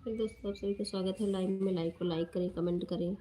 फिर दोस्तों आप सभी का स्वागत है लाइव में। लाइव को लाइक करें, कमेंट करें।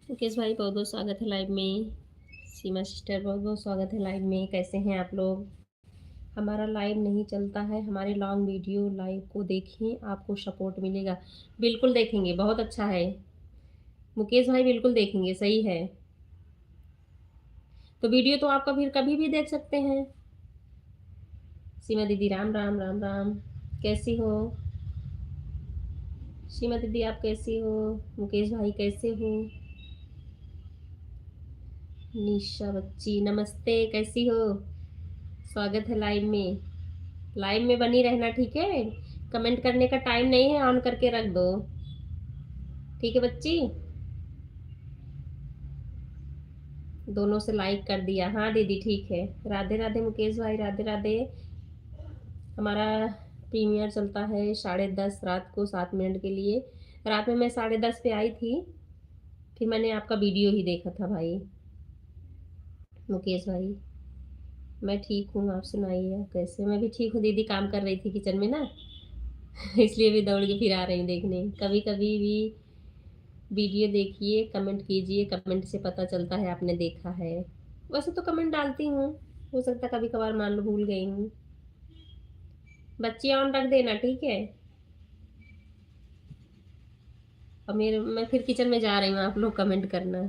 मुकेश भाई बहुत बहुत स्वागत है लाइव में। सीमा सिस्टर बहुत बहुत स्वागत है लाइव में। कैसे हैं आप लोग? हमारा लाइव नहीं चलता है, हमारे लॉन्ग वीडियो लाइव को देखें, आपको सपोर्ट मिलेगा। बिल्कुल देखेंगे, बहुत अच्छा है मुकेश भाई, बिल्कुल देखेंगे, सही है। तो वीडियो तो आपका फिर कभी भी देख सकते हैं। सीमा दीदी राम राम राम राम, कैसी हो? सीमा दीदी आप कैसी हो? मुकेश भाई कैसे हो? निशा बच्ची नमस्ते, कैसी हो? स्वागत है लाइव में। लाइव में बनी रहना, ठीक है? कमेंट करने का टाइम नहीं है, ऑन करके रख दो। ठीक है बच्ची? दोनों से लाइक कर दिया, हाँ दीदी ठीक है। राधे राधे मुकेश भाई, राधे राधे। हमारा प्रीमियर चलता है 10:30 रात को, 7 मिनट के लिए। रात में मैं 10:30 पे आई थी, फिर मैंने आपका वीडियो ही देखा था भाई। मुकेश भाई मैं ठीक हूँ, आप सुनाइए आप कैसे? मैं भी ठीक हूँ दीदी, काम कर रही थी किचन में ना इसलिए भी दौड़ के फिर आ रही देखने। कभी कभी भी वीडियो देखिए, कमेंट कीजिए, कमेंट से पता चलता है आपने देखा है। वैसे तो कमेंट डालती हूँ, हो सकता है कभी कभार मान लो भूल गई हूँ। बच्ची ऑन रख देना, ठीक है? और मेरे मैं फिर किचन में जा रही हूँ, आप लोग कमेंट करना।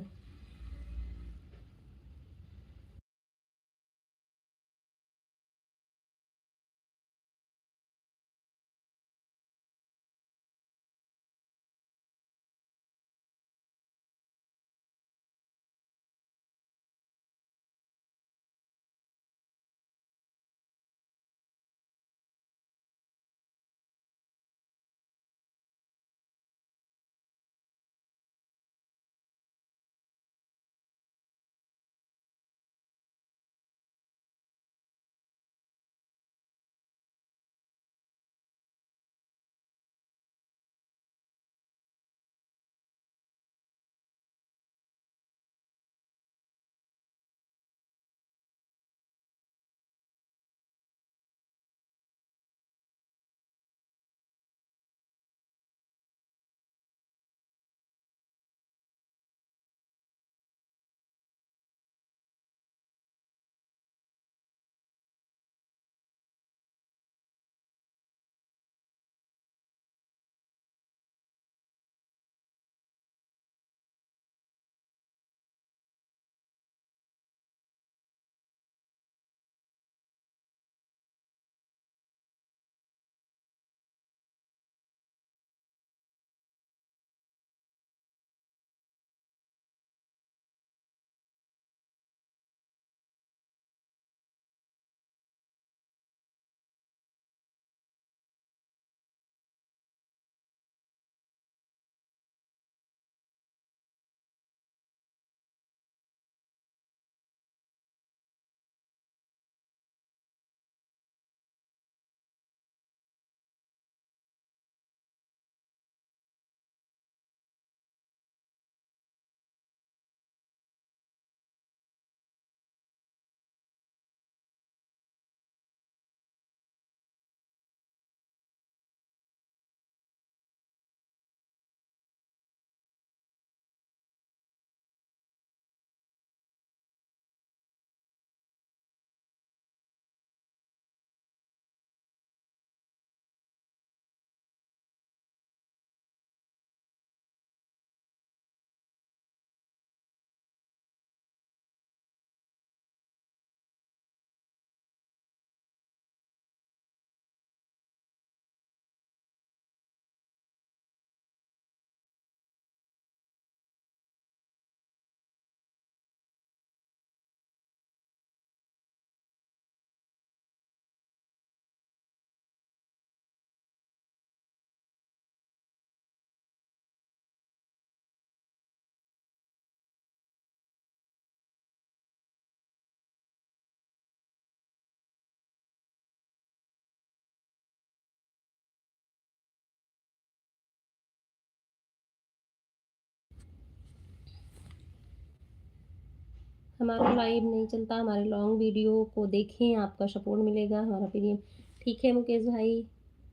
हमारा लाइव नहीं चलता, हमारे लॉन्ग वीडियो को देखें, आपका सपोर्ट मिलेगा, हमारा प्रीमियम। ठीक है मुकेश भाई,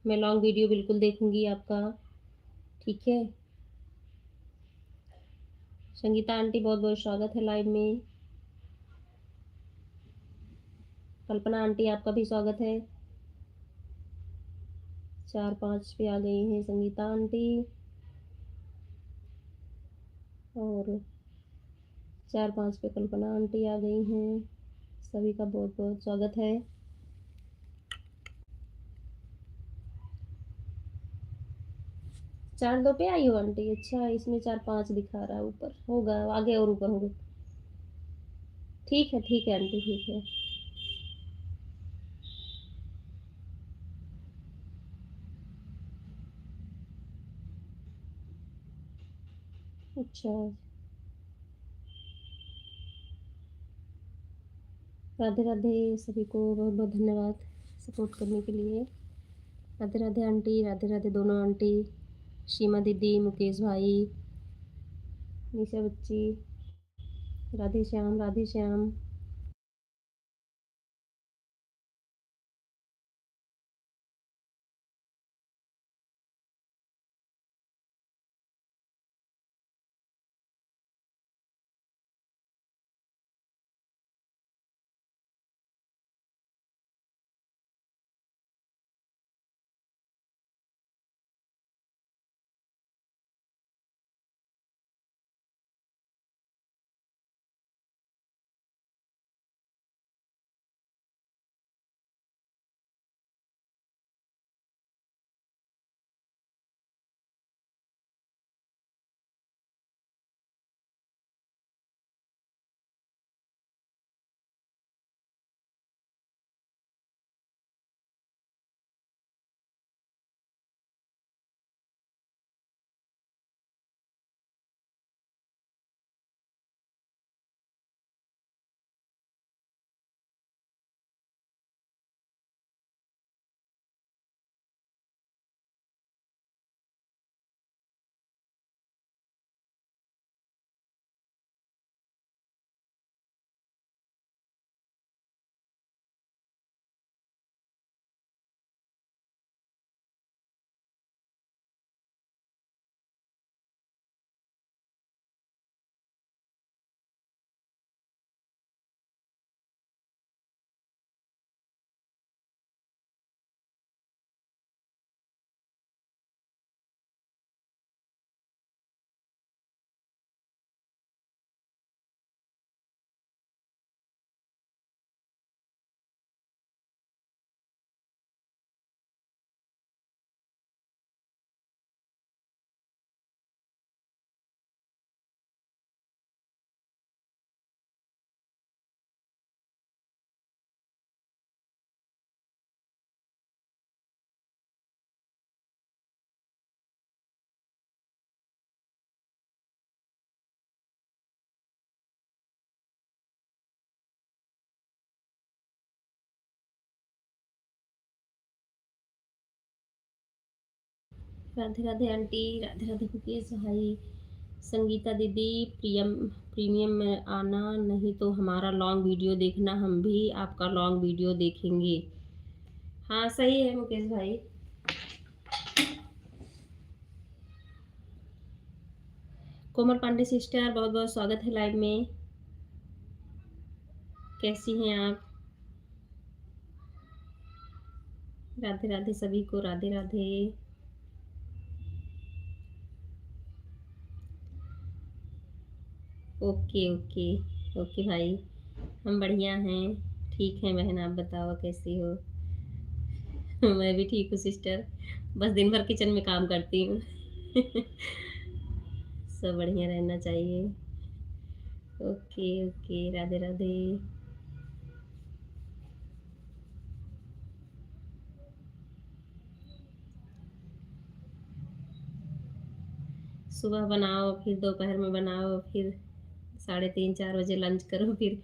मैं लॉन्ग वीडियो बिल्कुल देखूंगी आपका, ठीक है? संगीता आंटी बहुत बहुत स्वागत है लाइव में। कल्पना आंटी आपका भी स्वागत है। 4-5 पे आ गई हैं संगीता आंटी और 4-5 पे कल्पना आंटी आ गई हैं। सभी का बहुत बहुत स्वागत है। 4-2 पे आई हो आंटी? अच्छा, इसमें 4-5 दिखा रहा है, ऊपर होगा, आगे और ऊपर होगा। ठीक है आंटी, ठीक है। अच्छा, राधे राधे सभी को, बहुत बहुत धन्यवाद सपोर्ट करने के लिए। राधे राधे आंटी, राधे राधे दोनों आंटी, सीमा दीदी, मुकेश भाई, निशा बच्ची, राधे श्याम, राधे श्याम। राधे राधे आंटी, राधे राधे मुकेश भाई, संगीता दीदी, प्रीमियम में आना, नहीं तो हमारा लॉन्ग वीडियो देखना, हम भी आपका लॉन्ग वीडियो देखेंगे। हाँ सही है मुकेश भाई। कोमल पांडे सिस्टर, बहुत बहुत स्वागत है लाइव में। कैसी हैं आप? राधे राधे सभी को, Radhe Radhe. Okay okay okay भाई, हम बढ़िया हैं। ठीक है बहन, आप बताओ कैसी हो? मैं भी ठीक हूँ सिस्टर, बस दिन भर किचन में काम करती हूँ। सब बढ़िया रहना चाहिए। Okay okay, Radhe Radhe. सुबह बनाओ, फिर दोपहर में बनाओ, फिर 3:30-4 बजे लंच करो, फिर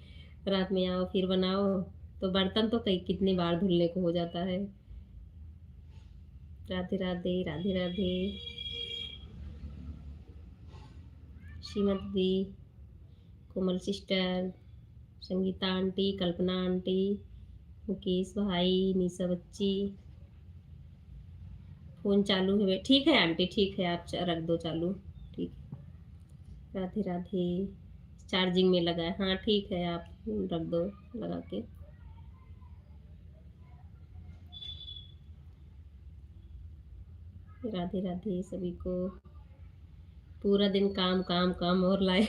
रात में आओ फिर बनाओ, तो बर्तन तो कई कितनी बार धुलने को हो जाता है। राधे राधे, राधे राधे। श्रीमती दी, कोमल सिस्टर, संगीता आंटी, कल्पना आंटी, मुकेश भाई, निशा बच्ची। फ़ोन चालू है? ठीक है आंटी, ठीक है, आप रख दो चालू। ठीक है। राधे राधे। चार्जिंग में लगा है, हाँ ठीक है, आप रख दो लगा के। राधे राधे सभी को। पूरा दिन काम काम काम और लाइफ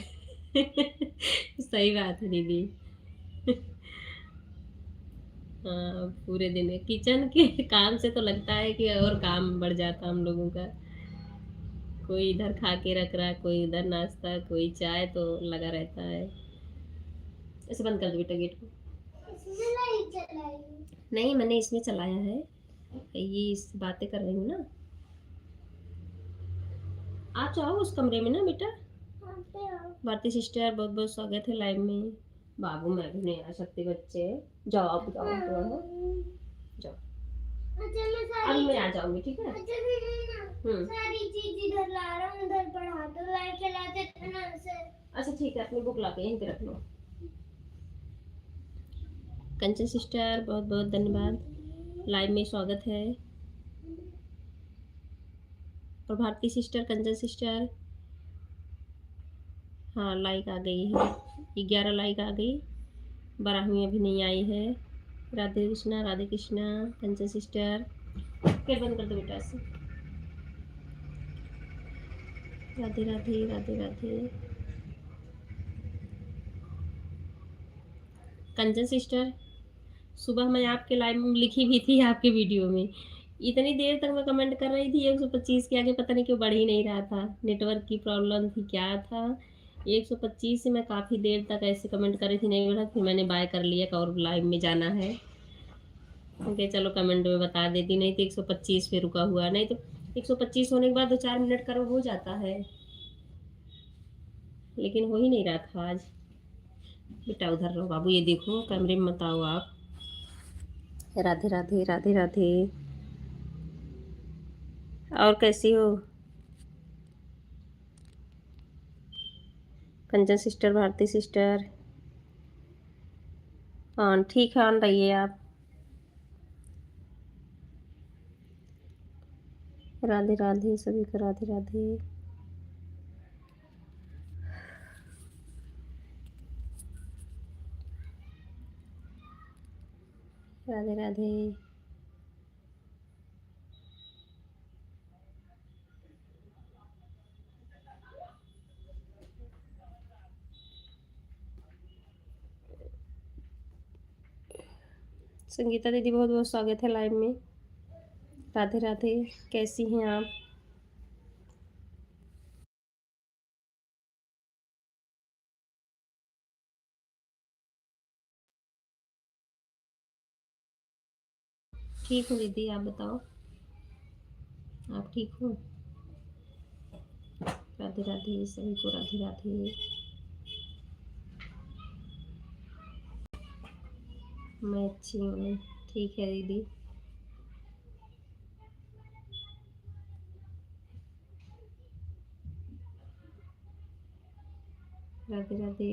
सही बात है दीदी। हाँ, पूरे दिन किचन के काम से तो लगता है कि और काम बढ़ जाता हम लोगों का। कोई इधर खा के रख रहा है, कोई उधर नाश्ता, कोई चाय, तो लगा रहता है। ऐसे बंद कर दो बेटा गेट को। इसमें नहीं चलाई। नहीं, मैंने इसमें चलाया है, ये इस बातें कर रही हूँ ना। आप जाओ उस कमरे में ना बेटा। भारती सिस्टर बहुत बहुत स्वागत है लाइव में। बाबू मैं भी नहीं आ सकती, बच्चे जाओ, आप जाओ जाओ जाओ। अब मैं आ जाऊंगी, ठीक है। सारी चीज इधर ला रहा हूँ, उधर पढ़ा दो, लाइट चला देते ना से। अच्छा ठीक है, अपनी बुक ला के यहीं पे रख लो। कंचन सिस्टर बहुत बहुत धन्यवाद, लाइव में स्वागत है। और भारती सिस्टर, कंचन सिस्टर, हाँ लाइक आ गई है, 11 लाइक आ गई। 12वीं अभी नहीं आई है। राधे कृष्णा राधे कृष्णा। कंचन सिस्टर फिर बंद कर दो बेटा से। राधे राधे राधे राधे। कंचन सिस्टर, सुबह मैं आपके लाइव में लिखी भी थी आपके वीडियो में, इतनी देर तक मैं कमेंट कर रही थी 125 के आगे, पता नहीं क्यों बढ़ ही नहीं रहा था, नेटवर्क की प्रॉब्लम थी क्या था। 125 से मैं काफ़ी देर तक ऐसे कमेंट कर रही थी, नहीं बढ़ा, फिर मैंने बाय कर लिया कि और लाइव में जाना है। ओके चलो कमेंट में बता देती, नहीं तो 125 पे रुका हुआ, नहीं तो 125 होने के बाद 2-4 मिनट करो हो जाता है, लेकिन हो ही नहीं रहा था आज। बेटा उधर रहो बाबू, ये देखो कैमरे में मत आओ आप। राधे राधे राधे राधे। और कैसी हो कंचन सिस्टर, भारती सिस्टर? हाँ ठीक है, ऑन रहिए आप। राधे राधे सभी को, राधे राधे। राधे राधे। संगीता दीदी बहुत बहुत स्वागत है लाइव में। राधे राधे, कैसी हैं आप? ठीक हूँ दीदी, आप बताओ, आप ठीक हो? राधे राधे सभी को, राधे राधे। मैं अच्छी हूँ, ठीक है दीदी। राधे राधे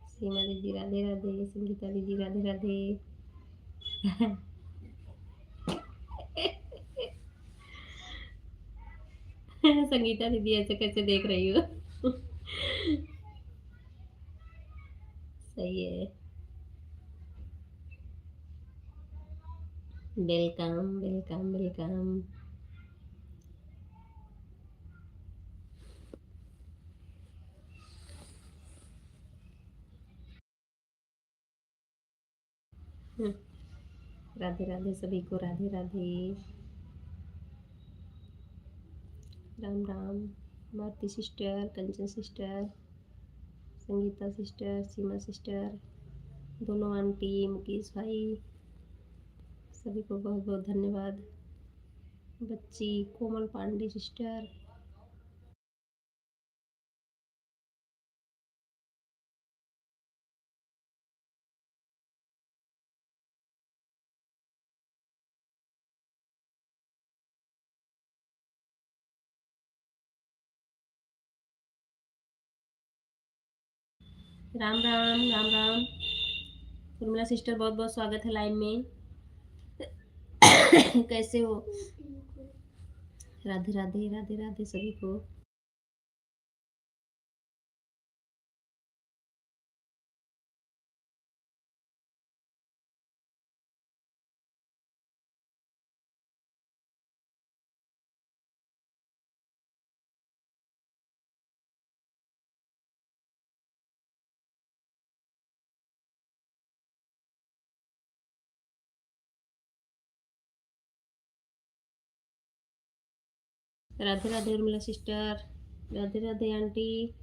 सीमा दीदी, राधे राधे संगीता दीदी, राधे राधे। संगीता दीदी ऐसे कैसे देख रही हो? सही है। Welcome welcome welcome. Radhe Radhe सभी को, राधे राधे। राम राम। भारती सिस्टर, कंचन सिस्टर, संगीता सिस्टर, सीमा सिस्टर, दोनों आंटी, मुकेश भाई, सभी को बहुत बहुत धन्यवाद। बच्ची कोमल पांडे सिस्टर। राम राम राम राम। उर्मिला सिस्टर बहुत बहुत स्वागत है लाइव में। कैसे हो? राधे राधे राधे राधे सभी को। Radhe Radhe Urmila sister, Radhe Radhe aunty.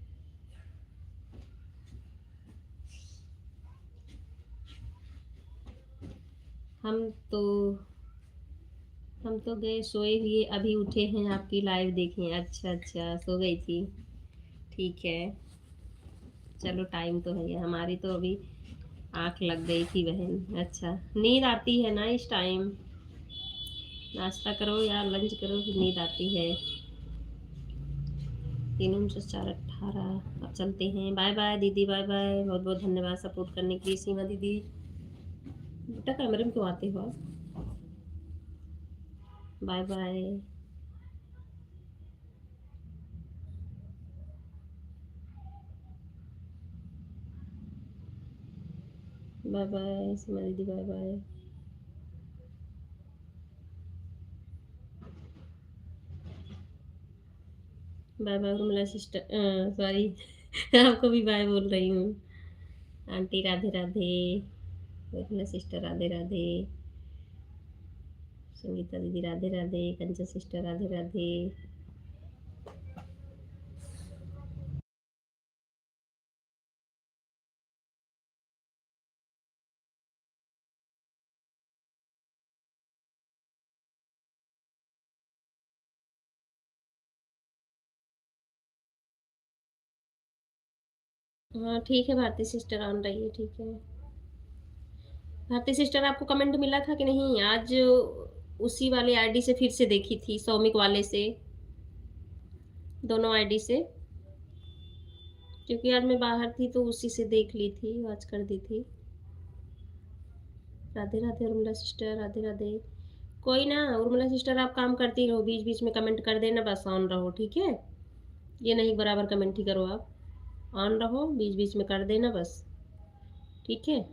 हम तो हम तो गए सोए हुए, अभी उठे हैं, आपकी लाइव देखें। अच्छा अच्छा, सो गई थी। ठीक है, चलो टाइम तो है, हमारी तो अभी आँख लग गई थी बहन। अच्छा, नींद आती है ना इस टाइम, नाश्ता करो या लंच करो फिर नींद आती है। 3 4 18। अब चलते हैं, बाय बाय दीदी, बाय बाय, बहुत बहुत धन्यवाद सपोर्ट करने के लिए सीमा दीदी। बेटा कैमरे में क्यों आते हो आप? Bye bye. Bye bye Seema दीदी, bye bye. Bye bye Urmila sister, sorry आपको भी बाय बोल रही हूँ। आंटी राधे राधे, उर्मिला सिस्टर राधे राधे, संगीता दीदी राधे राधे, कंचन सिस्टर राधे राधे। हाँ ठीक है, भारती सिस्टर ऑन रही है, ठीक है। भारती सिस्टर आपको कमेंट मिला था कि नहीं आज? उसी वाले आईडी से फिर से देखी थी, सौमिक वाले से, दोनों आईडी से, क्योंकि आज मैं बाहर थी तो उसी से देख ली थी, वॉच कर दी थी। राधे राधे उर्मिला सिस्टर, राधे राधे। कोई ना उर्मिला सिस्टर, आप काम करती रहो, बीच बीच में कमेंट कर देना, बस ऑन रहो, ठीक है। ये नहीं बराबर कमेंट ही करो आप, ऑन रहो, बीच बीच में कर देना बस, ठीक है।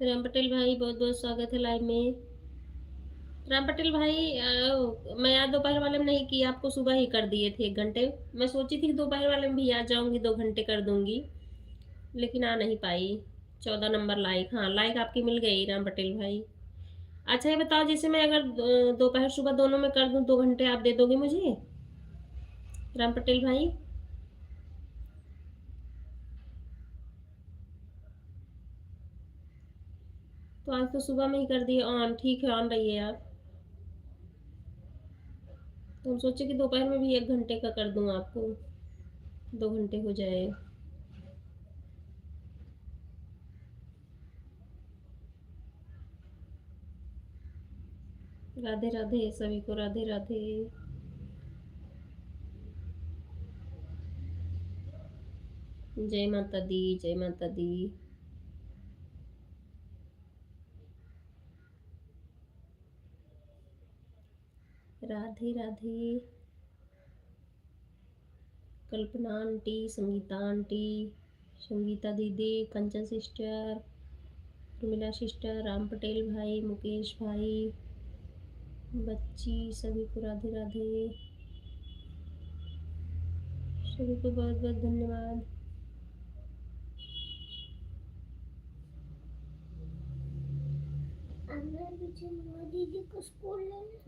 राम पटेल भाई बहुत बहुत स्वागत है लाइव में। राम पटेल भाई मैं आज दोपहर वाले में नहीं किया, आपको सुबह ही कर दिए थे 1 घंटे। मैं सोची थी कि दोपहर वाले में भी आ जाऊंगी, 2 घंटे कर दूंगी, लेकिन आ नहीं पाई। 14 नंबर लाइक, हाँ लाइक आपकी मिल गई राम पटेल भाई। अच्छा ये बताओ, जैसे मैं अगर दोपहर सुबह दोनों में कर दूं 2 घंटे, आप दे दोगे मुझे राम पटेल भाई? तो आज तो सुबह में ही कर दिए ऑन, ठीक है ऑन रहिए आप। तो हम सोचे कि दोपहर में भी 1 घंटे का कर दूं आपको, 2 घंटे हो जाए। राधे राधे सभी को, राधे राधे। जय माता दी, जय माता दी। राधे राधे। कल्पना आंटी, संगीता आंटी, संगीता दीदी, कंचन सिस्टर, उर्मिला सिस्टर, राम पटेल भाई, मुकेश भाई, बच्ची, सभी को राधे राधे। सभी को बहुत बहुत धन्यवाद। दीदी को स्कूल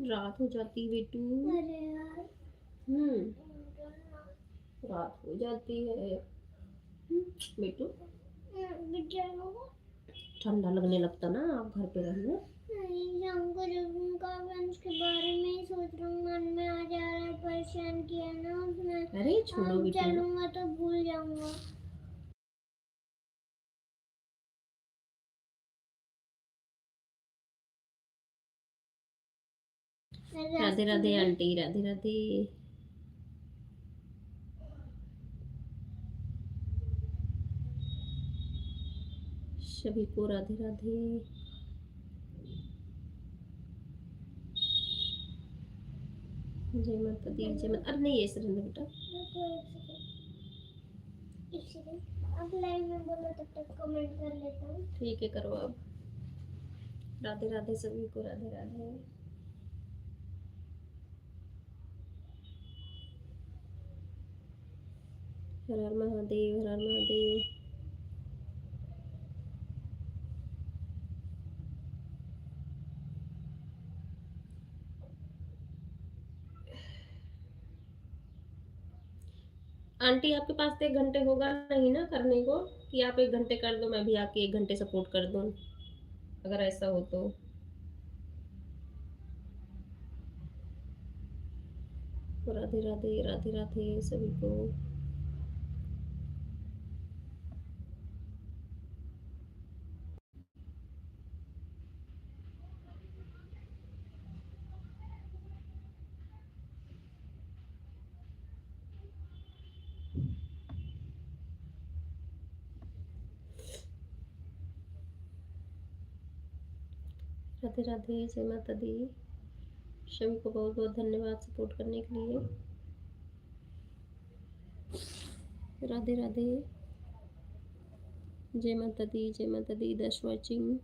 रात हो जाती बेटू। अरे यार। रात हो जाती है बेटू। ठंडा लगने लगता ना, आप घर पे रहना। नहीं जाऊंगा, जब उनका मैं उसके बारे में ही सोच रहा हूँ, मन में आ जा रहा है, परेशान किया ना उसने। अरे छोड़ो बेटू, चलूंगा तो भूल जाऊंगा। राधे राधे आंटी, राधे राधे। सभी को राधे राधे। जय माता दी, जय माता। अरे नहीं, ऐसे रहने बेटा। एक सेकंड, अब लाइव में बोलो, तब तक कमेंट कर लेता हूँ। ठीक है, करो अब। राधे राधे सभी को, राधे राधे। हर हर महादेव, हर हर महादेव। आंटी आपके पास तो 1 घंटे होगा नहीं ना करने को, कि आप 1 घंटे कर दो, मैं भी आपके 1 घंटे सपोर्ट कर दूं, अगर ऐसा हो तो। राधे राधे, राधे राधे सभी को। राधे राधे, जय माता दी। सभी को बहुत बहुत धन्यवाद सपोर्ट करने के लिए। राधे राधे। जय माता दी, जय माता दी। दस वॉचिंग।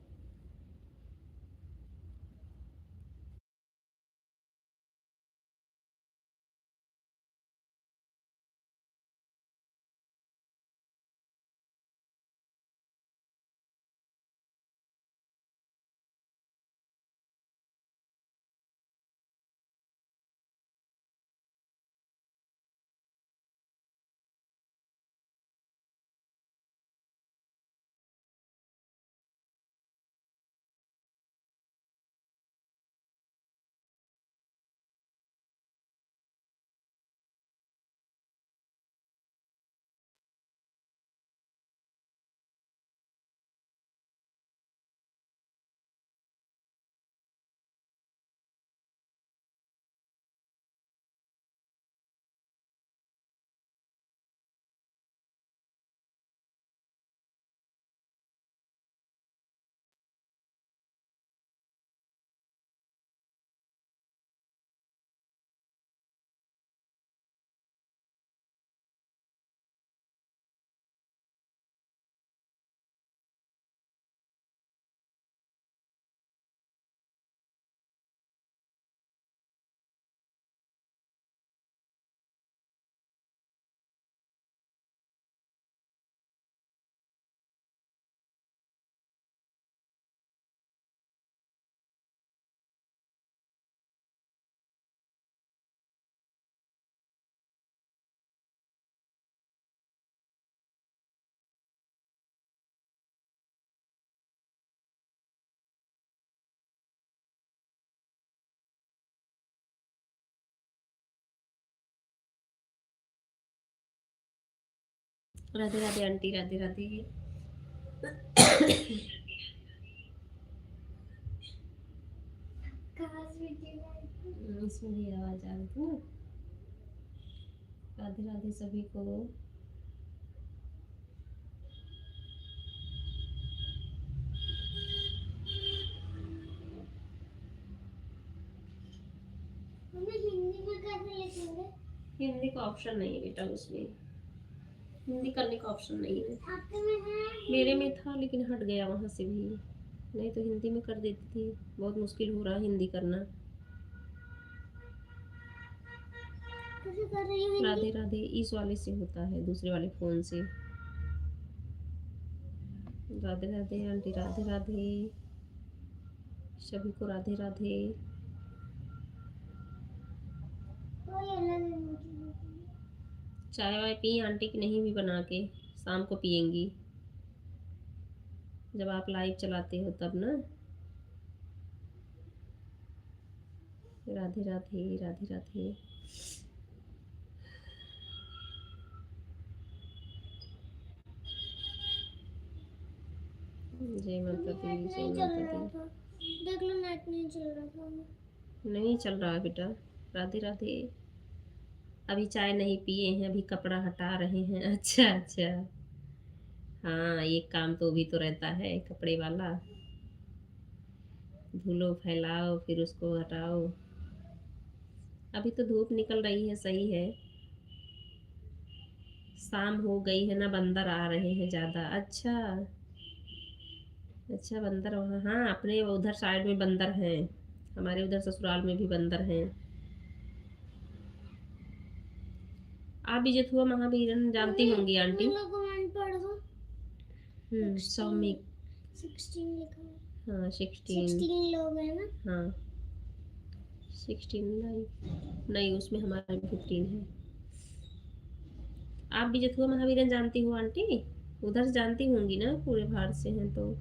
राधे राधे आंटी, राधे राधे। इसमें भी आवाज आ रही थी ना। राधे राधे सभी को। हिंदी में कैसे लिखेंगे? हिंदी का ऑप्शन नहीं है बेटा उसमें। हिंदी करने का ऑप्शन नहीं है। आपके में है? मेरे में था लेकिन हट गया वहाँ से भी। नहीं तो हिंदी में कर देती थी। बहुत मुश्किल हो रहा है हिंदी करना। कैसे कर रही हो? राधे राधे इस वाले से होता है, दूसरे वाले फोन से। राधे राधे आंटी, राधे राधे सभी को, राधे राधे। चाय वाय पी आंटी की? नहीं भी बना के शाम को पियेंगी जब आप लाइव चलाते हो तब ना। राधे राधे, राधे राधे। जय माता दी, जय माता दी। देख लो नेट नहीं चल रहा था। नहीं चल रहा है बेटा। राधे राधे। अभी चाय नहीं पिए हैं, अभी कपड़ा हटा रहे हैं। अच्छा अच्छा। हाँ एक काम तो भी तो रहता है कपड़े वाला। धुलो, फैलाओ, फिर उसको हटाओ। अभी तो धूप निकल रही है, सही है। शाम हो गई है ना, बंदर आ रहे हैं ज़्यादा। अच्छा अच्छा, बंदर वहाँ, हाँ अपने उधर साइड में बंदर हैं। हमारे उधर ससुराल में भी बंदर हैं। आप भी जथुआ महावीरन जानती होंगी आंटी। सौमिक 16 लिखा है। हाँ 16 लोग हैं ना। हाँ 16 नहीं, नहीं उसमें हमारा 15 है। आप भी जथुआ महावीरन जानती हो आंटी? उधर से जानती होंगी ना, पूरे भारत से हैं तो।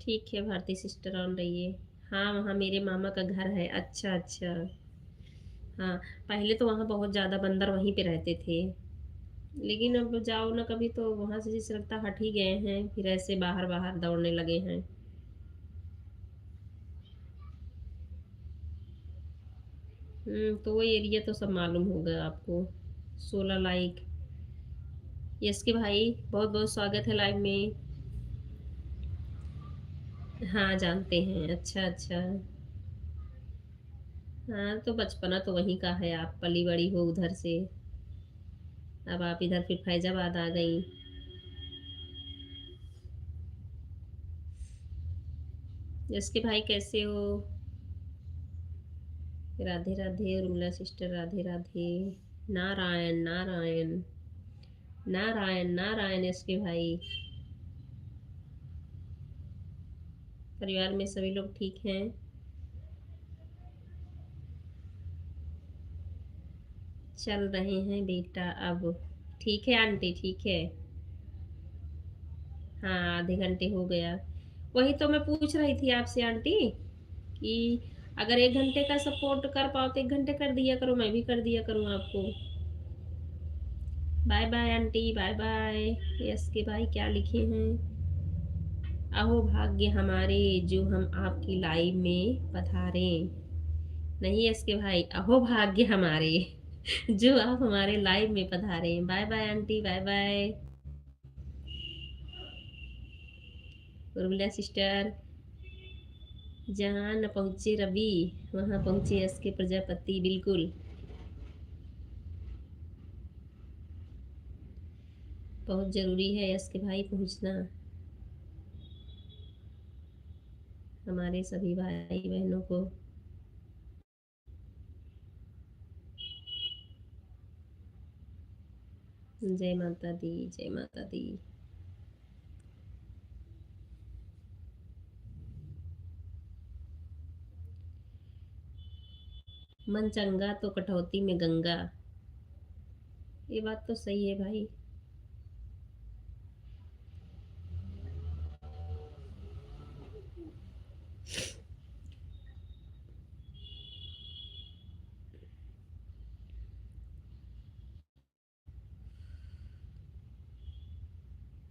ठीक है भारती सिस्टर, ऑन रहिए। हाँ वहाँ मेरे मामा का घर है। अच्छा अच्छा। हाँ पहले तो वहाँ बहुत ज़्यादा बंदर वहीं पे रहते थे, लेकिन अब जाओ ना कभी तो वहाँ से जैसे लगता हट ही गए हैं, फिर ऐसे बाहर बाहर दौड़ने लगे हैं। तो वो एरिया तो सब मालूम होगा आपको। 16 लाइक। यस के भाई, बहुत बहुत स्वागत है लाइव में। हाँ जानते हैं, अच्छा अच्छा। हाँ तो बचपना तो वहीं का है, आप पली बड़ी हो उधर से। अब आप इधर फिर फैजाबाद आ गई। यस के भाई कैसे हो? राधे राधे उर्मिला सिस्टर, राधे राधे। नारायण नारायण, नारायण नारायण। यस के भाई, परिवार में सभी लोग ठीक हैं? चल रहे हैं बेटा अब। ठीक है आंटी, ठीक है। हाँ आधे घंटे हो गया। वही तो मैं पूछ रही थी आपसे आंटी कि अगर 1 घंटे का सपोर्ट कर पाओ तो 1 घंटे कर दिया करो, मैं भी कर दिया करूँ आपको। Bye bye aunty, bye bye. Yes के भाई क्या लिखे हैं? अहो भाग्य हमारे जो हम आपकी लाइव में पधारे। नहीं यस के भाई, अहो भाग्य हमारे जो आप हमारे लाइव में पधारे। Bye bye aunty, bye bye. Urmila sister, जहाँ न पहुँचे रवि वहाँ पहुँचे एस के प्रजापति, बिल्कुल। बहुत ज़रूरी है एस के भाई पहुँचना, हमारे सभी भाई बहनों को। जय माता दी, जय माता दी। मन चंगा तो कटौती में गंगा। ये बात तो सही है भाई।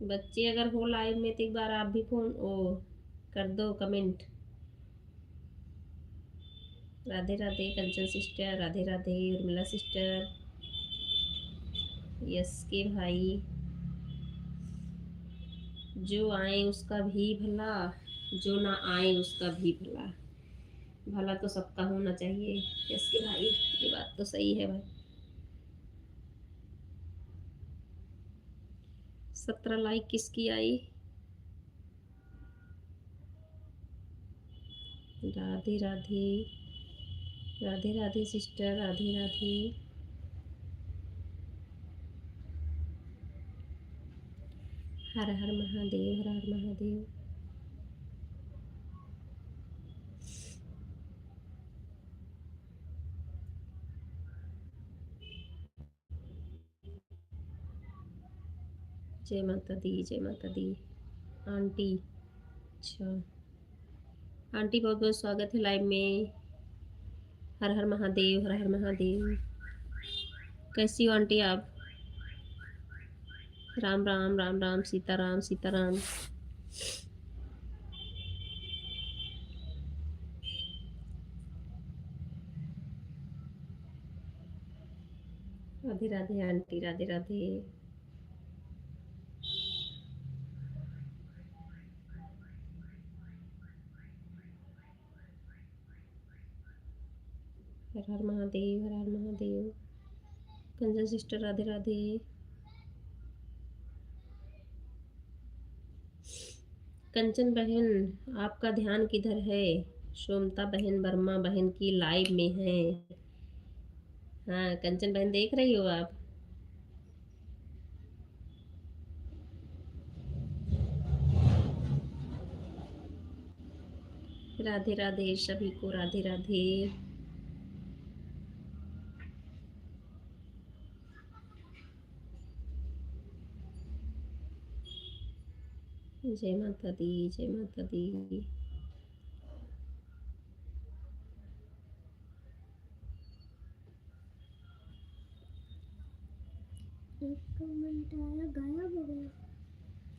बच्चे अगर हो लाइव में तो एक बार आप भी फोन ओ कर दो comment. Radhe Radhe Kanchan sister, Radhe Radhe Urmila sister, यस के भाई। जो आए उसका भी भला, जो ना आए उसका भी भला। भला तो सबका होना चाहिए, यस के भाई, ये बात तो सही है भाई। 17 लाइक किसकी आई? राधे राधे, राधे राधे सिस्टर, राधे राधे। हर हर महादेव, हर हर महादेव। जय माता दी, जय माता दी। आंटी, अच्छा आंटी बहुत बहुत स्वागत है लाइव में। हर हर महादेव, हर हर महादेव। कैसी हो आंटी आप? राम राम, राम राम, सीताराम सीताराम। राधे राधे आंटी, राधे राधे। हर हर महादेव, हर हर महादेव। कंजन सिस्टर, राधे राधे। कंचन बहन, आपका ध्यान किधर है? सोमता बहन, वर्मा बहन की लाइव में है। हाँ कंचन बहन, देख रही हो आप? राधे राधे सभी को, राधे राधे। जय माता दी, जय माता दी। एक कमेंट आया, गायब हो गया।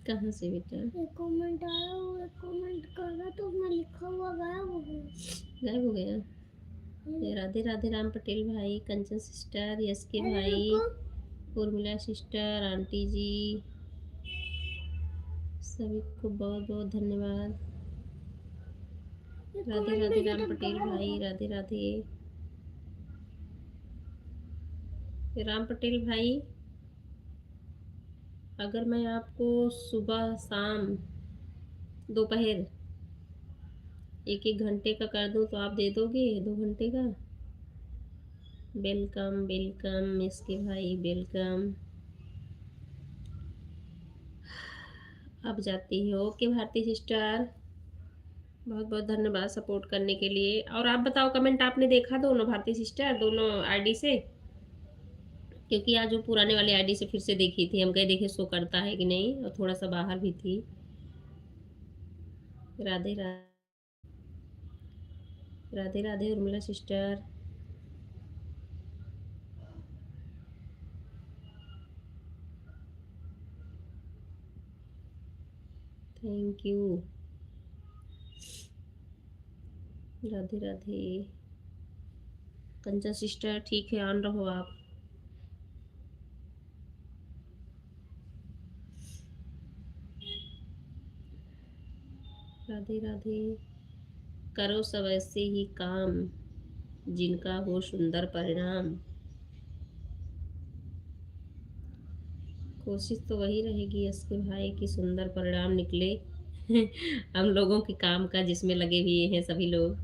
कहाँ से बेटा? एक कमेंट आया, वो एक कमेंट कर रहा तो उसमें लिखा हुआ गायब हो गया। गायब हो गया? राधे राधे राम पटेल भाई, कंचन सिस्टर, यस के भाई, उर्मिला सिस्टर, आंटी जी, सभी को बहुत बहुत धन्यवाद। राधे राधे राम पटेल भाई, राधे राधे। राम पटेल भाई, अगर मैं आपको सुबह शाम दोपहर एक एक घंटे का कर दूं तो आप दे दोगे 2 घंटे का? वेलकम वेलकम इसके भाई, वेलकम। अब जाती है, ओके भारती सिस्टर, बहुत बहुत धन्यवाद सपोर्ट करने के लिए। और आप बताओ, कमेंट आपने देखा दोनों भारती सिस्टर, दोनों आईडी से? क्योंकि आज वो पुराने वाले आईडी से फिर से देखी थी, हम कहे देखे शो करता है कि नहीं, और थोड़ा सा बाहर भी थी। Radhe Radhe, Radhe Radhe Urmila sister. Thank you. Radhe Radhe Kanchan sister, ठीक है, ऑन रहो आप। राधे राधे। करो सब ऐसे ही काम जिनका हो सुंदर परिणाम। कोशिश तो वही रहेगी इसके भाई की सुंदर परिणाम निकले हम लोगों के काम का, जिसमें लगे हुए हैं सभी लोग,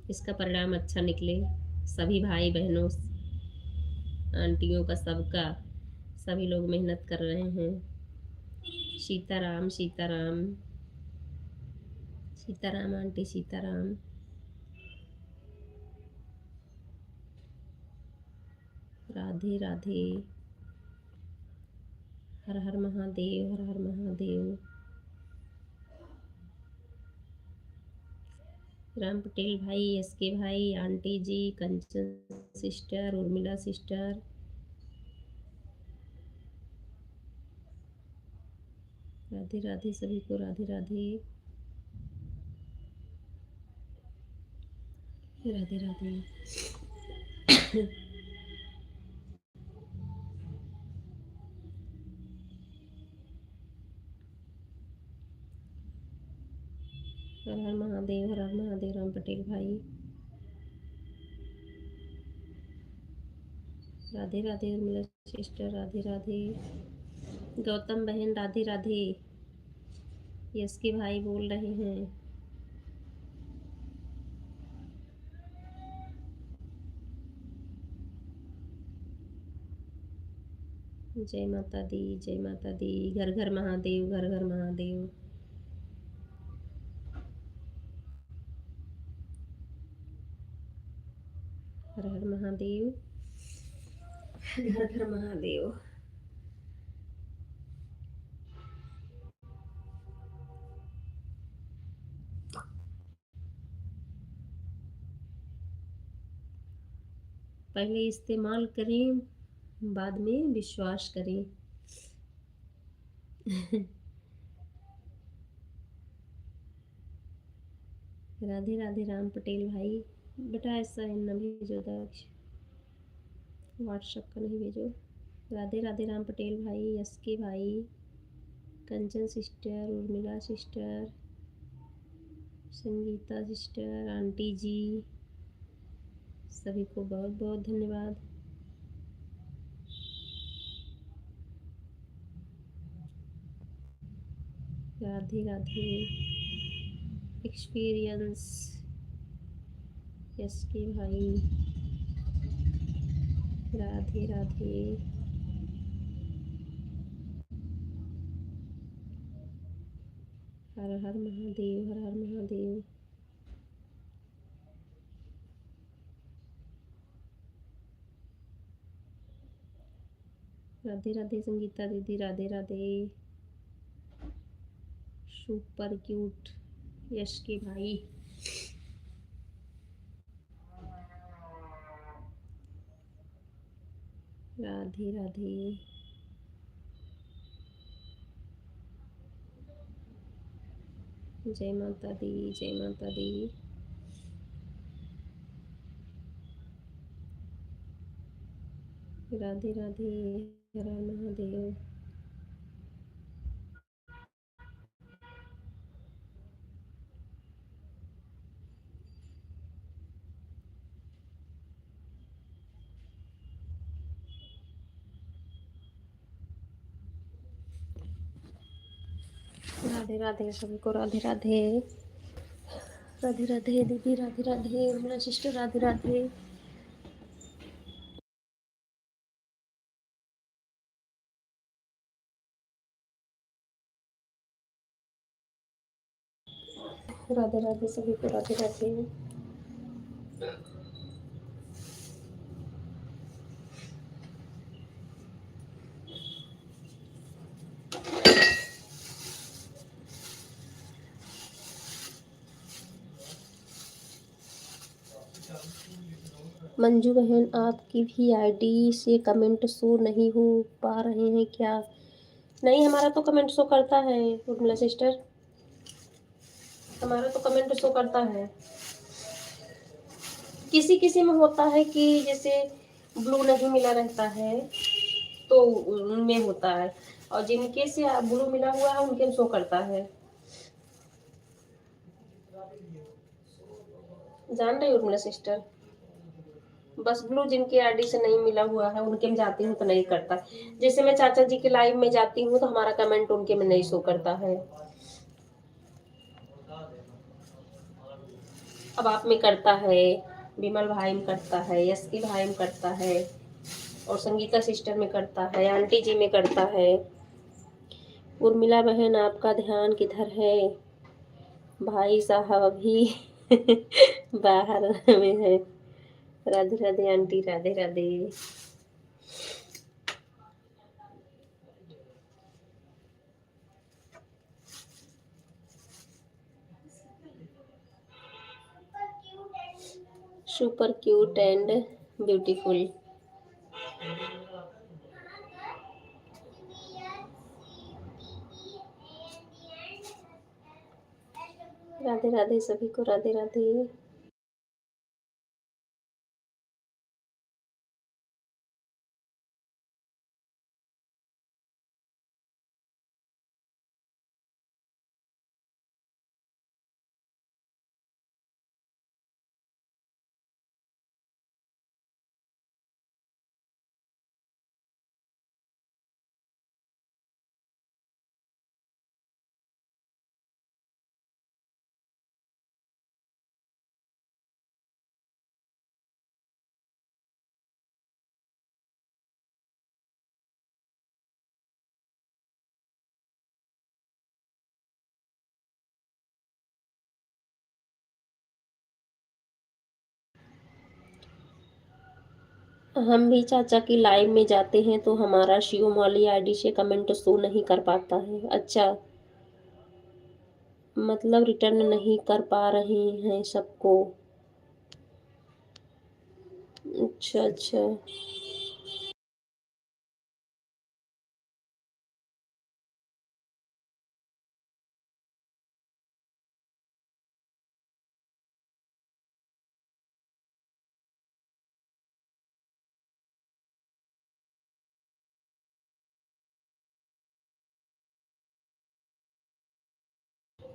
इसका परिणाम अच्छा निकले। सभी भाई बहनों, आंटियों का, सबका, सभी लोग मेहनत कर रहे हैं। सीताराम सीताराम, सीताराम आंटी, सीताराम। राधे राधे। हर हर महादेव, हर हर महादेव। राम पटेल भाई, एस के भाई, आंटी जी, कंचन सिस्टर, उर्मिला सिस्टर। राधे राधे सभी को, राधे राधे राधे राधे। हर हर महादेव, हर हर महादेव। राम पटेल भाई राधे राधे। उर्मिला सिस्टर राधे राधे। गौतम बहन राधे राधे। यस के भाई बोल रहे हैं। जय माता दी, जय माता दी। घर घर महादेव, घर घर महादेव। हर हर महादेव, घर घर महादेव। पहले इस्तेमाल करें, बाद में विश्वास करें। राधे राधे राम पटेल भाई। बेटा ऐसा है न भेजो दक्ष, व्हाट्सएप का नहीं भेजो। राधे राधे राम पटेल भाई, यस के भाई, Kanchan sister, Urmila sister, Sangeeta sister, aunty ji, सभी को बहुत बहुत धन्यवाद। राधे राधे। एक्सपीरियंस, यस के भाई, राधे राधे। हर हर महादेव, हर हर महादेव। राधे राधे संगीता दीदी, राधे राधे। सुपर क्यूट, यश के भाई। राधे राधे। जय माता दी, जय माता दी। राधे राधे, हर हर महादेव। राधे राधे सभी को, राधे राधे। राधे राधे दीदी, राधे राधे। उर्मिला सिस्टर, राधे राधे। राधे राधे सभी को, राधे राधे। मंजू बहन, आपकी भी आईडी से कमेंट शो नहीं हो पा रहे हैं क्या? नहीं, हमारा तो कमेंट शो करता है उर्मिला सिस्टर, हमारा तो कमेंट शो करता है। किसी किसी में होता है कि जैसे ब्लू नहीं मिला रहता है तो उनमें होता है, और जिनके से ब्लू मिला हुआ है उनके शो करता है। जान रही उर्मिला सिस्टर, बस ब्लू जिनके आईडी से नहीं मिला हुआ है उनके में जाती हूँ तो नहीं करता। जैसे मैं चाचा जी के लाइव में जाती हूँ तो हमारा कमेंट उनके में नहीं शो करता है। अब आप में करता है, विमल भाई में करता है, यस्की भाई में करता है, और संगीता सिस्टर में करता है, आंटी जी में करता है। उर्मिला बहन, आपका ध्यान किधर है? भाई साहब अभी बाहर में है। Radhe Radhe aunty, Radhe Radhe. Super cute and beautiful. Radhe सभी को, राधे राधे। हम भी चाचा की लाइव में जाते हैं तो हमारा शिवम वाली आईडी से कमेंट शो नहीं कर पाता है। अच्छा, मतलब रिटर्न नहीं कर पा रहे हैं सबको। अच्छा अच्छा।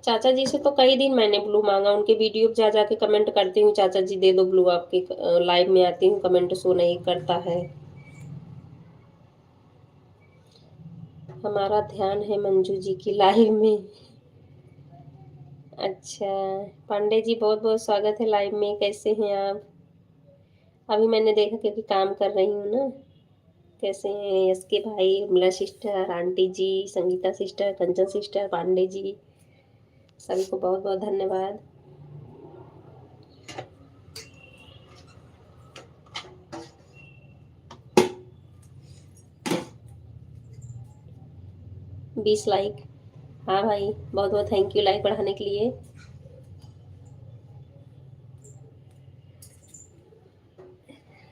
चाचा जी से तो कई दिन मैंने ब्लू मांगा, उनके वीडियो जा जाके कमेंट करती हूँ, चाचा जी दे दो ब्लू, आपके लाइव में आती हूँ, कमेंट शो नहीं करता है। हमारा ध्यान है मंजू जी की लाइव में। अच्छा, पांडे जी बहुत बहुत स्वागत है लाइव में, कैसे हैं आप? अभी मैंने देखा क्योंकि काम कर रही हूँ ना। कैसे हैं यस के भाई, उर्मिला सिस्टर, आंटी जी, संगीता सिस्टर, कंचन सिस्टर, पांडे जी, सभी को बहुत बहुत धन्यवाद। बीस लाइक, हाँ भाई, बहुत बहुत थैंक यू लाइक बढ़ाने के लिए।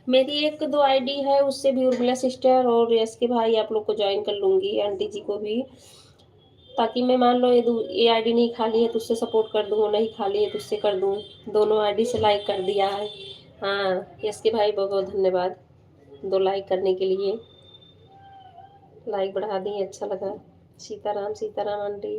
मेरी एक दो आईडी है, उससे भी उर्मिला सिस्टर और यस के भाई आप लोग को ज्वाइन कर लूंगी, आंटी जी को भी, ताकि मैं मान लो ये आईडी नहीं खाली है तो उससे सपोर्ट कर दूँ, नहीं खाली है तो उससे कर दूँ। दोनों आईडी से लाइक कर दिया है। हाँ यस के भाई बहुत बहुत धन्यवाद 2 लाइक करने के लिए, लाइक बढ़ा दी, अच्छा लगा। सीताराम सीताराम आंटी।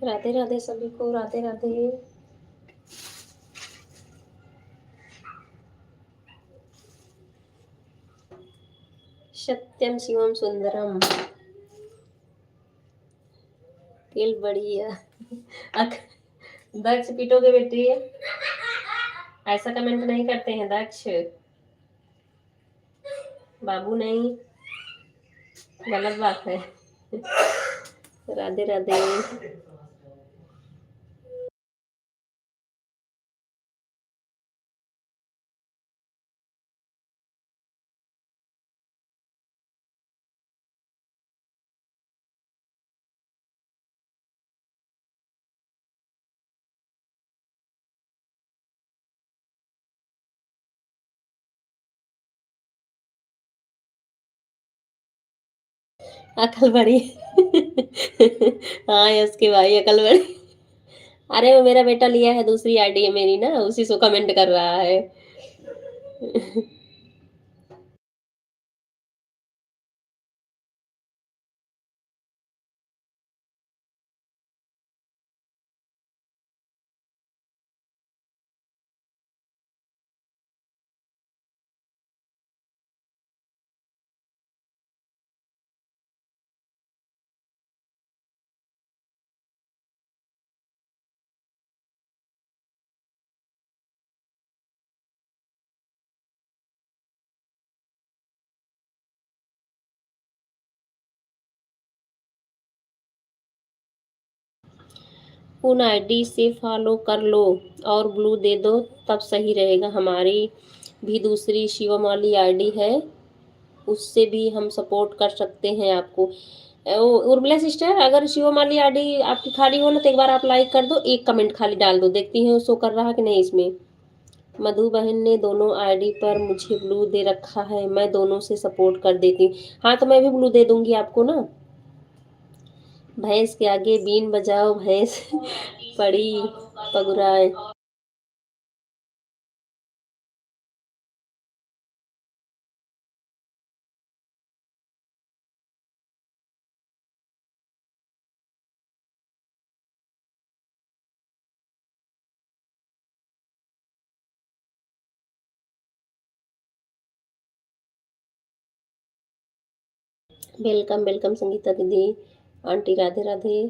राधे राधे सभी को, राधे राधे। सत्यम शिवम सुंदरम, तिल बढ़िया। अक- दक्ष पीटोगे बेटी, ऐसा कमेंट नहीं करते हैं दक्ष, बाबू नहीं, गलत बात है। राधे राधे। अकल बड़ी। हाँ उसके भाई अकल बड़ी। अरे वो मेरा बेटा लिया है, दूसरी आईडी है मेरी ना, उसी से कमेंट कर रहा है। उन आईडी से फॉलो कर लो और ब्लू दे दो, तब सही रहेगा। हमारी भी दूसरी शिवम वाली आईडी है, उससे भी हम सपोर्ट कर सकते हैं आपको। उर्मिला सिस्टर, अगर शिवम वाली आईडी आपकी खाली हो ना तो एक बार आप लाइक कर दो, एक कमेंट खाली डाल दो, देखती हैं शो कर रहा कि नहीं इसमें। मधु बहन ने दोनों आईडी पर मुझे ब्लू दे रखा है, मैं दोनों से सपोर्ट कर देती हूँ। हाँ तो मैं भी ब्लू दे दूंगी आपको ना। भैंस के आगे बीन बजाओ, भैंस पड़ी पगुराए। वेलकम वेलकम संगीता दीदी, आंटी राधे राधे।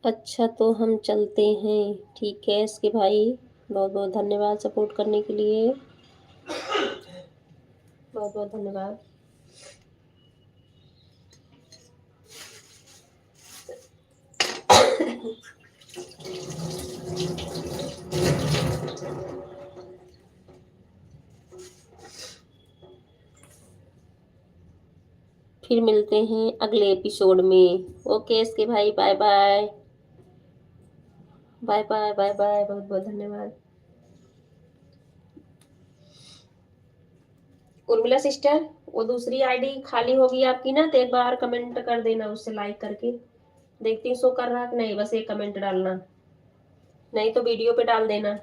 अच्छा तो हम चलते हैं, ठीक है इसके भाई, बहुत बहुत धन्यवाद सपोर्ट करने के लिए, बहुत बहुत धन्यवाद। फिर मिलते हैं अगले एपिसोड में। ओके इसके भाई, bye bye, bye bye bye bye, बहुत बहुत धन्यवाद। उर्मिला सिस्टर, वो दूसरी आईडी खाली होगी आपकी ना तो एक बार कमेंट कर देना, उससे लाइक करके देखती हूँ शो कर रहा कि नहीं, बस एक कमेंट डालना, नहीं तो वीडियो पे डाल देना।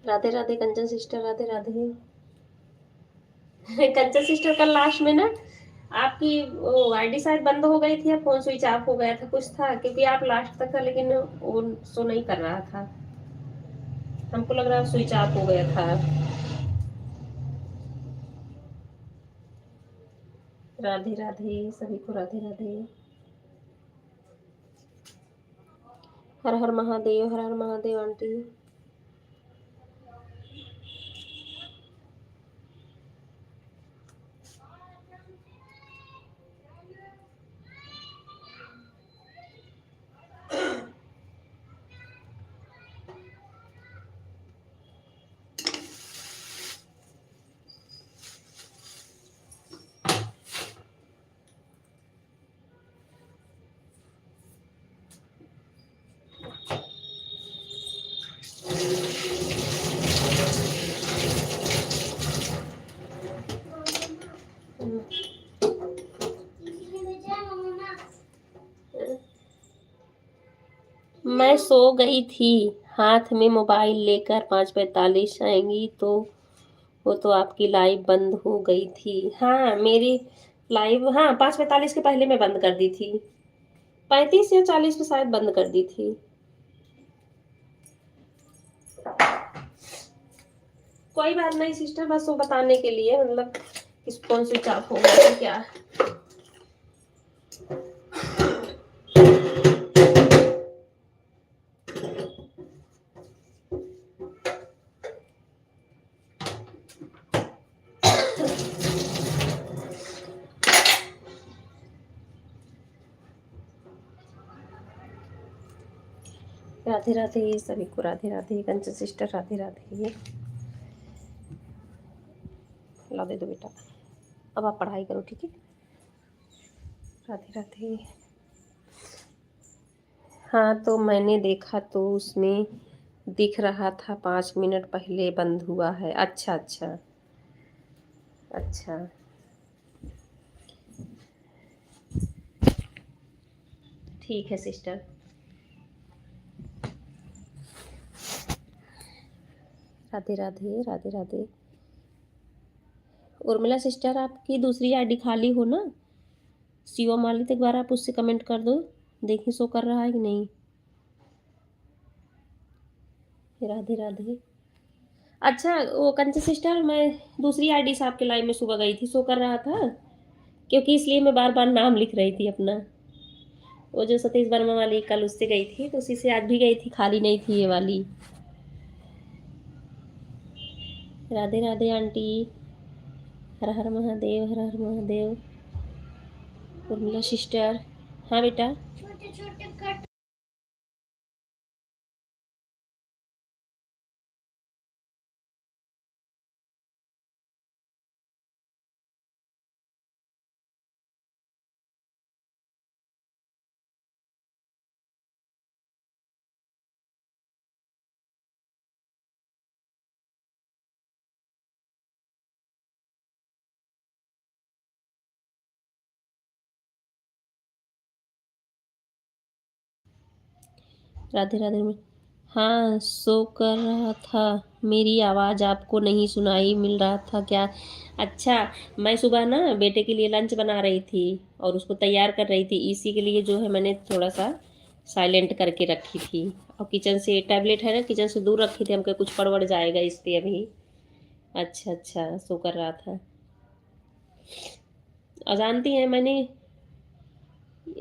राधे राधे कंचन सिस्टर, राधे राधे। कंचन सिस्टर, कल लास्ट में ना आपकी वो आईडी शायद बंद हो गई थी या फोन स्विच ऑफ हो गया था, कुछ था, क्योंकि आप लास्ट तक था लेकिन वो शो नहीं कर रहा था, हमको लग रहा है स्विच ऑफ हो गया था। राधे राधे सभी को, राधे राधे। हर हर महादेव, हर हर महादेव आंटी। मैं सो गई थी, हाथ में मोबाइल लेकर 5:45 आएंगी तो वो तो आपकी लाइव बंद हो गई थी। हाँ मेरी लाइव, हाँ 5:45 के पहले मैं बंद कर दी थी, 35 या 40 पे शायद बंद कर दी थी। कोई बात नहीं सिस्टर, बस वो बताने के लिए, मतलब किस कौन स्विच ऑफ हो गया है क्या। राधे राधे सभी को, राधे राधे कंचन सिस्टर, राधे राधे। ला दे दो बेटा, अब आप पढ़ाई करो, ठीक है। राधे राधे। हाँ, तो मैंने देखा तो उसमें दिख रहा था 5 मिनट पहले बंद हुआ है। अच्छा, अच्छा। अच्छा। ठीक है सिस्टर। राधे राधे, राधे राधे। उर्मिला सिस्टर आपकी दूसरी आईडी खाली हो ना? शिवम वाली तो एक बार आप उससे कमेंट कर दो, देखिए शो कर रहा है कि नहीं। राधे राधे। अच्छा वो कंचन सिस्टर, मैं दूसरी आईडी से आपके लाइव में सुबह गई थी, शो कर रहा था, क्योंकि इसलिए मैं बार बार नाम लिख रही थी अपना। वो जो सतीश वर्मा वाली कल उससे गई थी, तो उसी से आज भी गई थी, खाली नहीं थी ये वाली। राधे राधे आंटी। हर हर महादेव, हर हर महादेव। उर्मिला सिस्टर। हाँ बेटा। छोटे छोटे कट। राधे राधे में। हाँ, शो कर रहा था। मेरी आवाज़ आपको नहीं सुनाई मिल रहा था क्या? अच्छा, मैं सुबह ना बेटे के लिए लंच बना रही थी और उसको तैयार कर रही थी, इसी के लिए जो है मैंने थोड़ा सा साइलेंट करके रखी थी। और किचन से टैबलेट है ना, किचन से दूर रखी थी, हमको कुछ पड़ जाएगा इस पे अभी। अच्छा अच्छा, शो कर रहा था। और जानती हैं मैंने,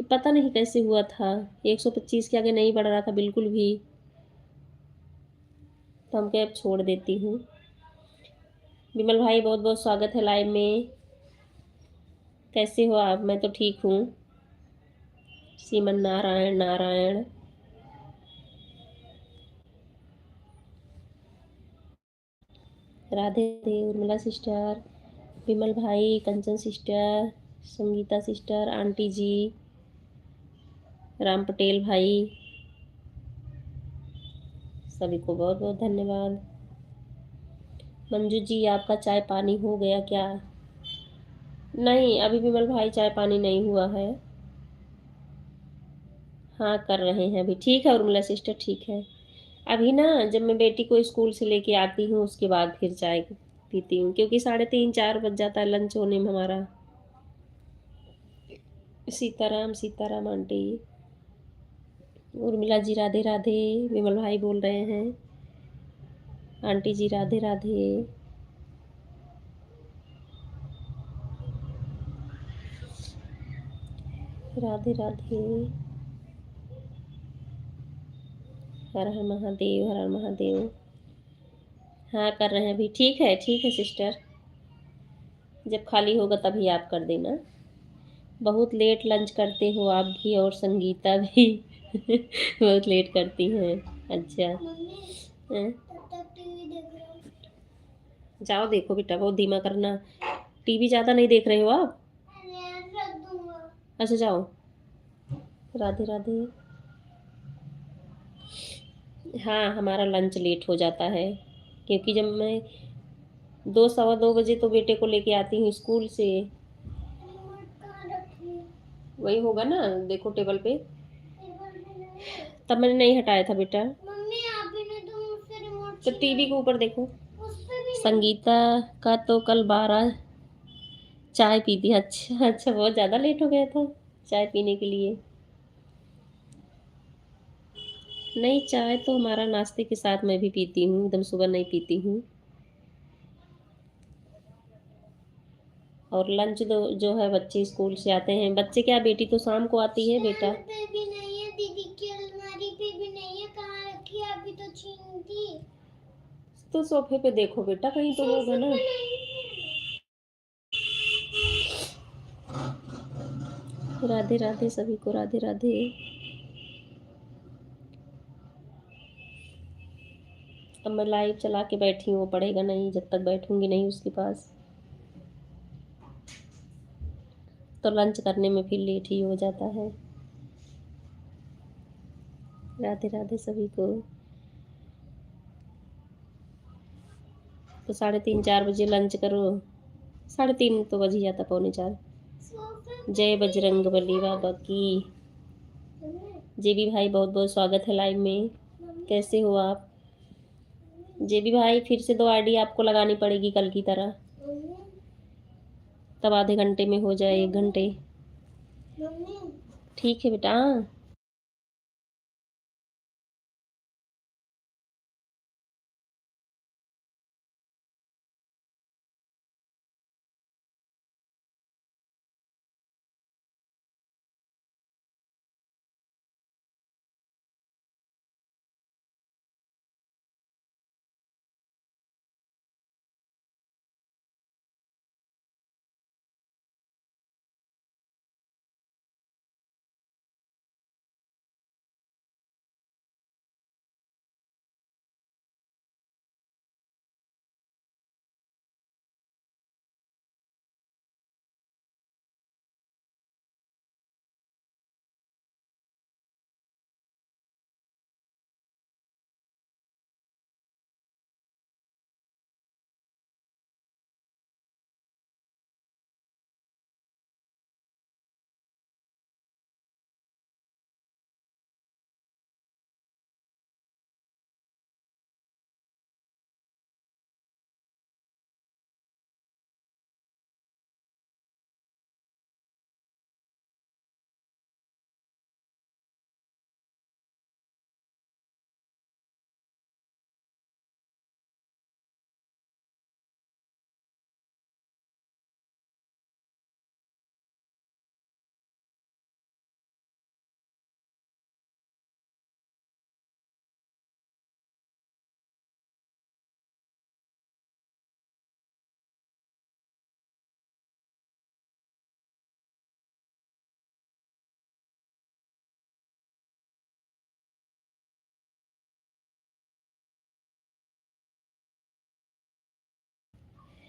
पता नहीं कैसे हुआ था, 125 के आगे नहीं बढ़ रहा था बिल्कुल भी। तो हम क्या, अब छोड़ देती हूँ। विमल भाई बहुत बहुत स्वागत है लाइव में। कैसे हो आप? मैं तो ठीक हूँ। श्रीमन नारायण नारायण। राधे राधे उर्मिला सिस्टर, विमल भाई, Kanchan sister, Sangeeta sister, aunty जी, राम पटेल भाई, सभी को बहुत बहुत धन्यवाद। मंजू जी आपका चाय पानी हो गया क्या? नहीं, अभी विमल भाई चाय पानी नहीं हुआ है। हाँ कर रहे हैं अभी। ठीक है उर्मिला सिस्टर, ठीक है। अभी ना जब मैं बेटी को स्कूल से लेके आती हूँ उसके बाद फिर चाय पीती हूँ, क्योंकि 3:30 4 बज जाता है लंच होने में हमारा। सीताराम सीताराम आंटी। उर्मिला जी राधे राधे। विमल भाई बोल रहे हैं। आंटी जी राधे राधे। राधे राधे। हर हर महादेव, हर हर महादेव। हाँ कर रहे हैं अभी। ठीक है सिस्टर, जब खाली होगा तभी आप कर देना। बहुत लेट लंच करते हो आप भी और संगीता भी बहुत लेट करती हैं। अच्छा। मम्मी हैं? तब तक टीवी देख रहा हूँ। जाओ देखो बेटा, बहुत धीमा करना। टीवी ज़्यादा नहीं देख रहे हो आप? मैं रख दूंगा। अच्छा जाओ। राधे राधे। हाँ हमारा लंच लेट हो जाता है, क्योंकि जब मैं 2 सवा 2 बजे तो बेटे को लेके आती हूँ स्कूल से। रिमोट कहाँ रखी है? वही होगा ना, देखो टेबल पे। टेबल पे नहीं है। तब मैंने नहीं हटाया था बेटा। मम्मी आप ही ने तो मुझसे रिमोट तो छीना टीवी है। के ऊपर देखो। उस पे भी नहीं। संगीता का तो कल 12 चाय पी थी। अच्छा अच्छा, बहुत ज़्यादा लेट हो गया था चाय पीने के लिए। नहीं, चाय तो हमारा नाश्ते के साथ मैं भी पीती हूँ, एकदम सुबह नहीं पीती हूँ। और लंच दो जो है, बच्चे स्कूल से आते हैं, बच्चे क्या, बेटी तो शाम को आती है बेटा। स्टैंड पे भी नहीं है, दीदी की अलमारी पे भी नहीं है, कहाँ रखी है? अभी तो छीन थी। तो सोफे पे देखो बेटा, कहीं तो होगा सोफे ना। पे नहीं है। राधे राधे सभी को, राधे राधे। अब मैं लाइव चला के बैठी हूँ, वो पढ़ेगा नहीं जब तक बैठूंगी नहीं उसके पास। तो लंच करने में फिर लेट ही हो जाता है। राधे राधे सभी को। तो 3:30-4 बजे लंच करो, 3:30 तो बज ही जाता, 3:45। जय बजरंग बली बाबा की। जेबी भाई बहुत बहुत स्वागत है लाइव में। कैसे हो आप जेबी भाई? फिर से 2 आईडी आपको लगानी पड़ेगी कल की तरह, तब आधे घंटे में हो जाए 1 घंटे। ठीक है बेटा।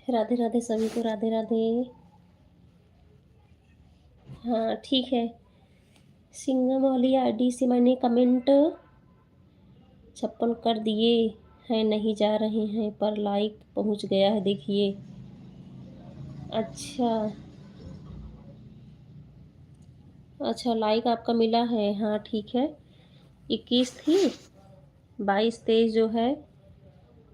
राधे राधे सभी को, राधे राधे। हाँ ठीक है। सिंगम वाली आईडी से मैंने कमेंट 56 कर दिए हैं, नहीं जा रहे हैं, पर लाइक पहुंच गया है, देखिए। अच्छा अच्छा, लाइक आपका मिला है, हाँ ठीक है। 21 थी, 22-23 जो है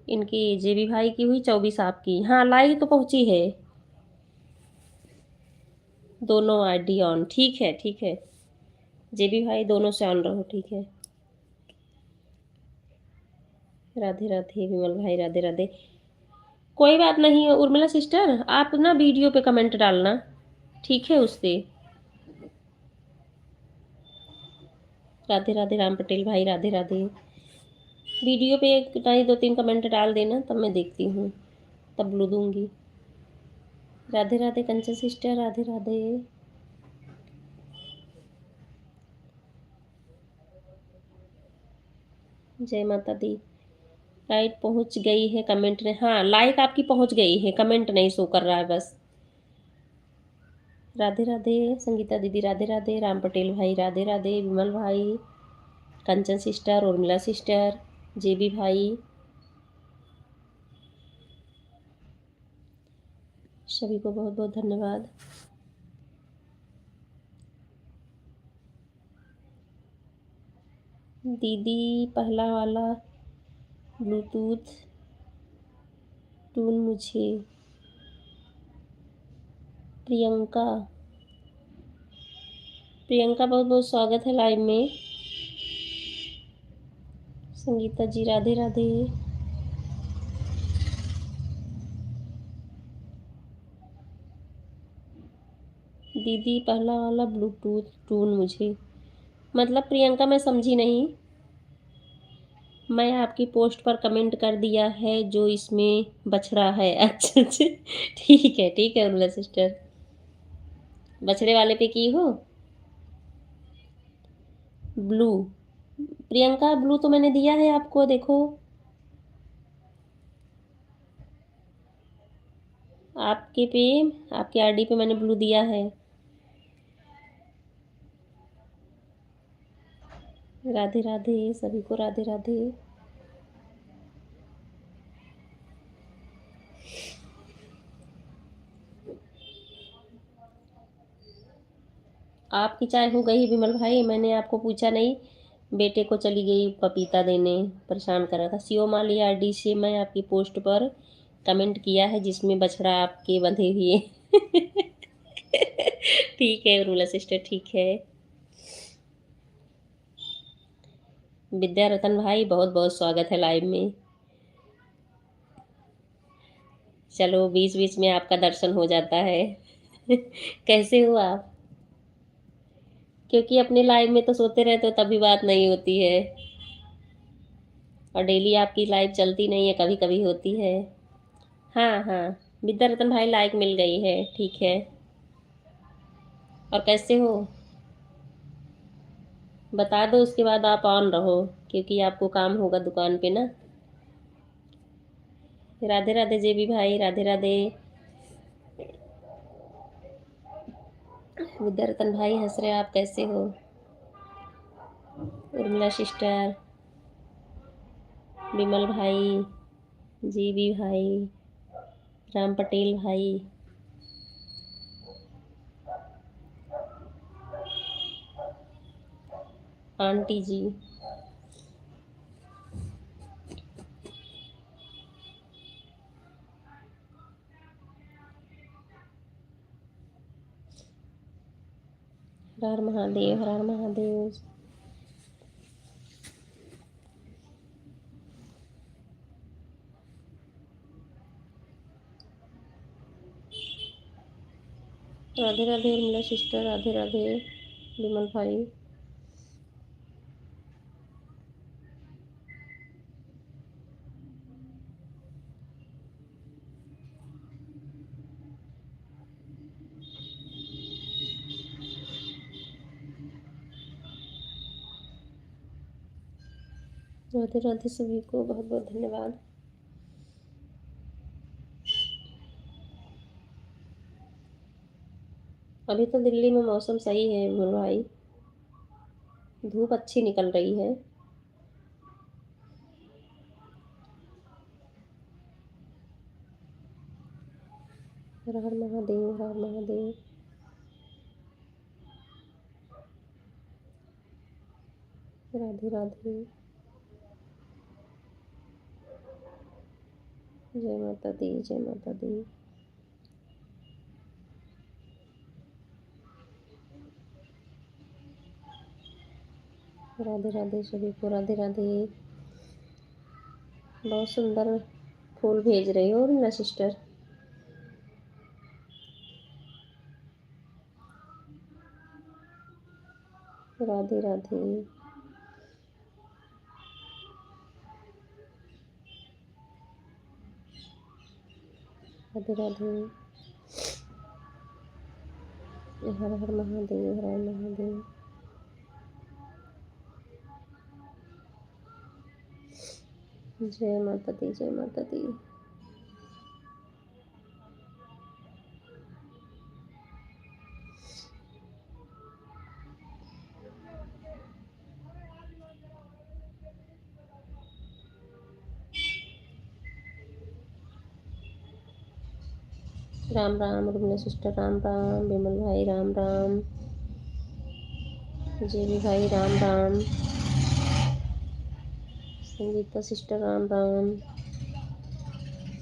इनकी जेबी भाई की हुई, 24 आपकी। हाँ लाइक तो पहुंची है, दोनों आईडी ऑन। ठीक है ठीक है जेबी भाई, दोनों से ऑन रहो, ठीक है। राधे राधे विमल भाई, राधे राधे। कोई बात नहीं है उर्मिला सिस्टर, आप ना वीडियो पे कमेंट डालना, ठीक है उससे। राधे राधे राम पटेल भाई, राधे राधे। वीडियो पे 1 नहीं 2-3 कमेंट डाल देना, तब मैं देखती हूँ, तब ब्लू दूंगी। राधे राधे कंचन सिस्टर, राधे राधे। जय माता दी। लाइक पहुंच गई है, कमेंट ने, हाँ लाइक आपकी पहुंच गई है, कमेंट नहीं शो कर रहा है बस। राधे राधे संगीता दीदी, राधे राधे राम पटेल भाई, राधे राधे विमल भाई, कंचन सिस्टर, उर्मिला सिस्टर, जेबी भाई, सभी को बहुत बहुत धन्यवाद। दीदी पहला वाला ब्लूटूथ टून मुझे। प्रियंका, प्रियंका बहुत बहुत स्वागत है लाइव में। संगीता जी राधे राधे। दीदी पहला वाला ब्लूटूथ टून मुझे, मतलब प्रियंका मैं समझी नहीं। मैं आपकी पोस्ट पर कमेंट कर दिया है जो इसमें बछड़ा है। अच्छा अच्छा ठीक है उर्मिला सिस्टर, बछड़े वाले पे की हो। ब्लू, प्रियंका ब्लू तो मैंने दिया है आपको, देखो आपके पे, आपके आईडी पे मैंने ब्लू दिया है। राधे राधे सभी को, राधे राधे। आपकी चाय हो गई विमल भाई? मैंने आपको पूछा नहीं। बेटे को चली गई पपीता देने, परेशान कर रहा था। सीओ माली आरडी से मैं आपकी पोस्ट पर कमेंट किया है जिसमें बछड़ा आपके बंधे हुए। ठीक है उर्मिला सिस्टर, ठीक है। विद्या रतन भाई बहुत बहुत स्वागत है लाइव में। चलो बीच बीच में आपका दर्शन हो जाता है। कैसे हो आप? क्योंकि अपने लाइव में तो सोते रहते हो, तभी बात नहीं होती है। और डेली आपकी लाइव चलती नहीं है, कभी कभी होती है। हाँ हाँ, विद्या रतन भाई लाइक मिल गई है, ठीक है। और कैसे हो बता दो, उसके बाद आप ऑन रहो, क्योंकि आपको काम होगा दुकान पे ना। राधे राधे जेबी भाई, राधे राधे। विद्या रतन भाई हंस रहे, आप कैसे हो? उर्मिला सिस्टर, विमल भाई, जीबी भाई, राम पटेल भाई, आंटी जी, हर हर महादेव, हर हर महादेव। राधे राधे उर्मिला सिस्टर, राधे राधे विमल भाई। राधे राधे सभी को, बहुत बहुत धन्यवाद। अभी तो दिल्ली में मौसम सही है विमल भाई, धूप अच्छी निकल रही है। हर हर महादेव, हर हर महादेव। राधे राधे, जय माता दी, जय माता दी। राधे राधे सभी को, राधे राधे। बहुत सुंदर फूल भेज रही हो मेरा सिस्टर। राधे राधे, राधे राधे। हर हर महादेव, हर हर महादेव। जय माता दी, जय माता दी। राम राम उर्मिला सिस्टर, राम राम विमल भाई, राम राम जेबी भाई, राम राम संगीता सिस्टर, राम राम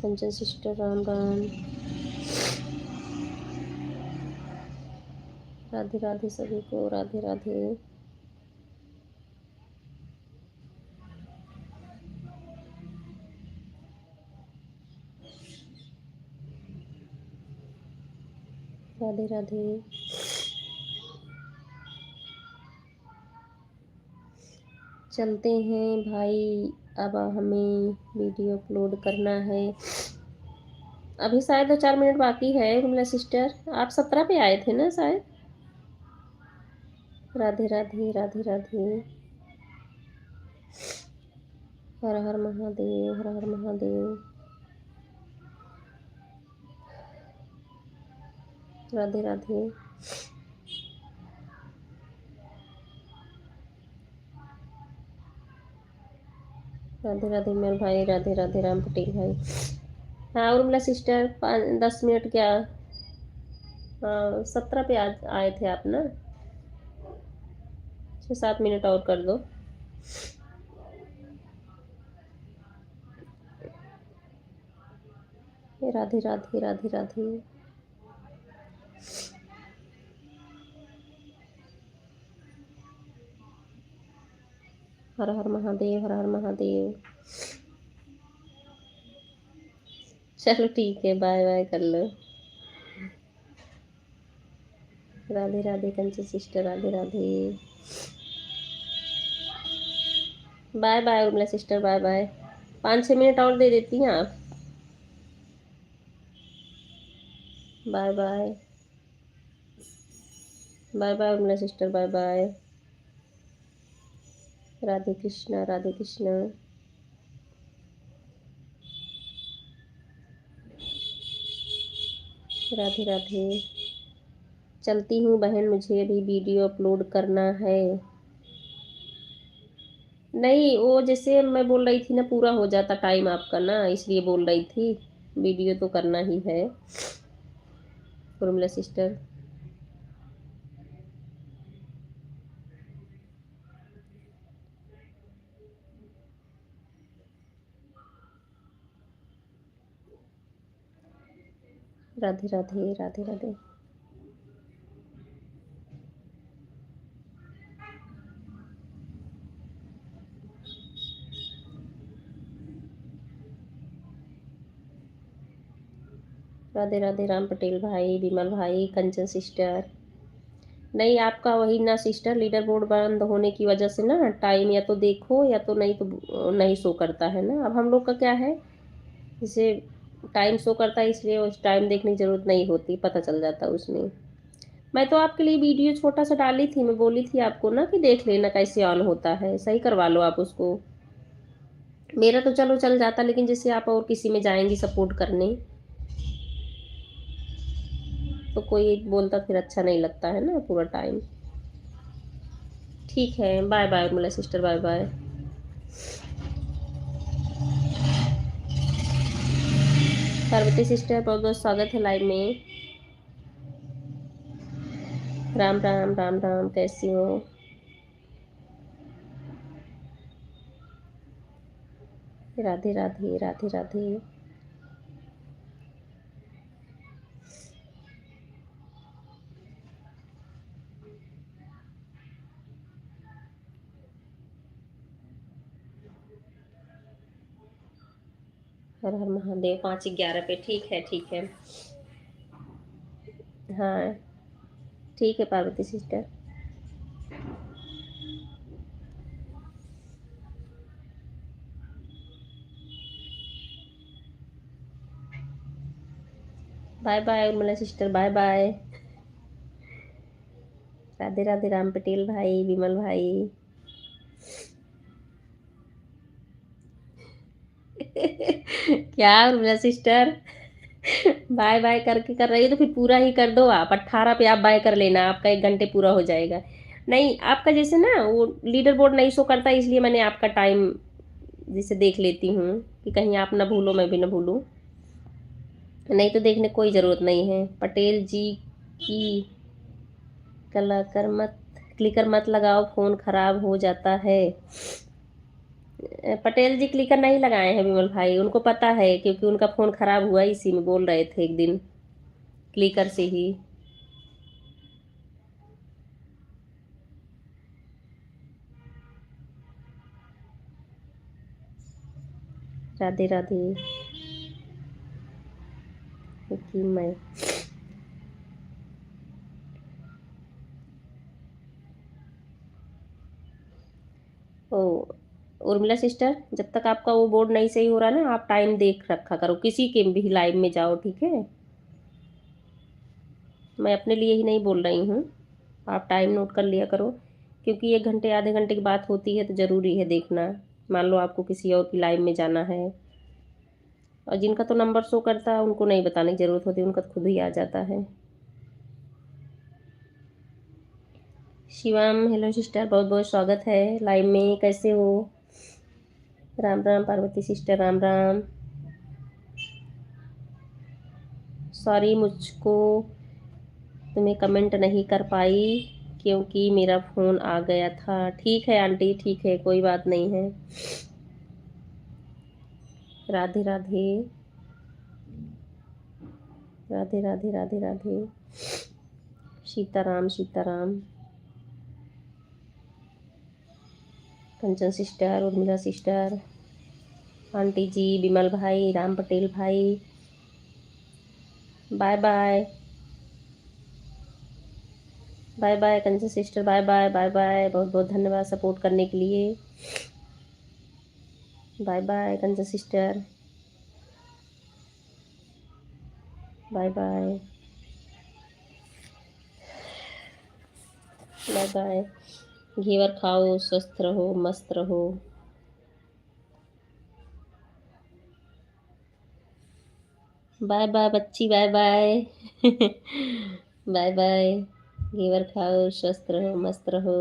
कंचन सिस्टर, राम राम। राधे राधे सभी को, राधे राधे। राधे राधे। चलते हैं भाई, अब हमें वीडियो अपलोड करना है। अभी शायद 2-4 मिनट बाकी है उर्मिला सिस्टर, आप 17 पे आए थे ना शायद। राधे राधे, राधे राधे। हर हर महादेव, हर हर महादेव। राधे राधे। राधे राधे मेरे भाई, राधे राधे राम पटेल भाई। हाँ उर्मिला सिस्टर, 10 मिनट क्या, हाँ 17 पे आज आए थे आप ना, 6-7 मिनट और कर दो। राधे राधे राधे राधे। हर हर महादेव, हर हर महादेव। चलो ठीक है, बाय बाय कर लो। Radhe Radhe Kanchan sister, Radhe Radhe. Bye bye Urmila sister, bye bye. 5-6 minute और दे देती हैं आप। Bye bye, bye bye Urmila sister, bye bye. Radhe Krishna, Radhe Krishna. Radhe Radhe. चलती हूँ बहन, मुझे भी वीडियो अपलोड करना है। नहीं वो जैसे मैं बोल रही थी ना, पूरा हो जाता टाइम आपका ना, इसलिए बोल रही थी। वीडियो तो करना ही है उर्मिला सिस्टर। राधे राधे राधे राधे। राधे राधे राम पटेल भाई, विमल भाई, कंचन सिस्टर। नहीं आपका वही ना सिस्टर, लीडर बोर्ड बंद होने की वजह से ना टाइम या तो देखो या तो नहीं, तो नहीं शो करता है ना। अब हम लोग का क्या है, जैसे टाइम शो करता है इसलिए उस टाइम देखने की ज़रूरत नहीं होती, पता चल जाता है उसमें। मैं तो आपके लिए वीडियो छोटा सा डाली थी, मैं बोली थी आपको ना कि देख लेना कैसे ऑन होता है, सही करवा लो आप उसको। मेरा तो चलो चल जाता, लेकिन जैसे आप और किसी में जाएंगी सपोर्ट करने तो कोई बोलता फिर अच्छा नहीं लगता है ना पूरा टाइम। ठीक है, bye bye Urmila sister, bye bye. Parvati sister बहुत बहुत स्वागत है लाइव में। राम राम राम राम, कैसी हो? राधे राधे राधे राधे। हर हर महादेव। 5:11 पे, ठीक है ठीक है। हाँ ठीक है Parvati sister. Bye bye Urmila sister, bye bye. Radhe Radhe Ram Patel भाई, विमल भाई। क्या उर्मिला सिस्टर, बाय बाय करके कर रही है तो फिर पूरा ही कर दो आप। 18 पे आप बाय कर लेना, आपका 1 घंटे पूरा हो जाएगा। नहीं आपका जैसे ना वो लीडर बोर्ड नहीं शो करता, इसलिए मैंने आपका टाइम जिसे देख लेती हूँ कि कहीं आप ना भूलो मैं भी ना भूलूँ। नहीं तो देखने कोई ज़रूरत नहीं है। पटेल जी की कलाकर मत, क्लिकर मत लगाओ, फ़ोन ख़राब हो जाता है। पटेल जी क्लिकर नहीं लगाए हैं विमल भाई, उनको पता है क्योंकि उनका फ़ोन ख़राब हुआ, इसी में बोल रहे थे एक दिन क्लिकर से ही। राधे राधे। कि मैं ओ उर्मिला सिस्टर, जब तक आपका वो बोर्ड नहीं सही हो रहा ना, आप टाइम देख रखा करो, किसी के भी लाइव में जाओ, ठीक है? मैं अपने लिए ही नहीं बोल रही हूँ, आप टाइम नोट कर लिया करो, क्योंकि 1 घंटे आधे घंटे की बात होती है तो ज़रूरी है देखना। मान लो आपको किसी और की लाइव में जाना है, और जिनका तो नंबर शो करता है उनको नहीं बताने की ज़रूरत होती, उनका तो खुद ही आ जाता है। शिवम हेलो सिस्टर, बहुत बहुत स्वागत है लाइव में, कैसे हो? राम राम पार्वती सिस्टर, राम राम। सॉरी, मुझको तुम्हें कमेंट नहीं कर पाई क्योंकि मेरा फ़ोन आ गया था। ठीक है आंटी, ठीक है, कोई बात नहीं है। Radhe Radhe Radhe Radhe Radhe Radhe. Sitaram Sitaram. Kanchan sister, Urmila sister, aunty ji, Vimal भाई, राम पटेल भाई, bye bye bye bye. Kanchan sister bye bye bye bye. बहुत बहुत धन्यवाद सपोर्ट करने के लिए। Bye bye Kanchan sister, bye bye bye bye. घेवर खाओ, स्वस्थ रहो, मस्त रहो। बाय बाय बच्ची, बाय बाय बाय बाय। घेवर खाओ, स्वस्थ रहो, मस्त रहो।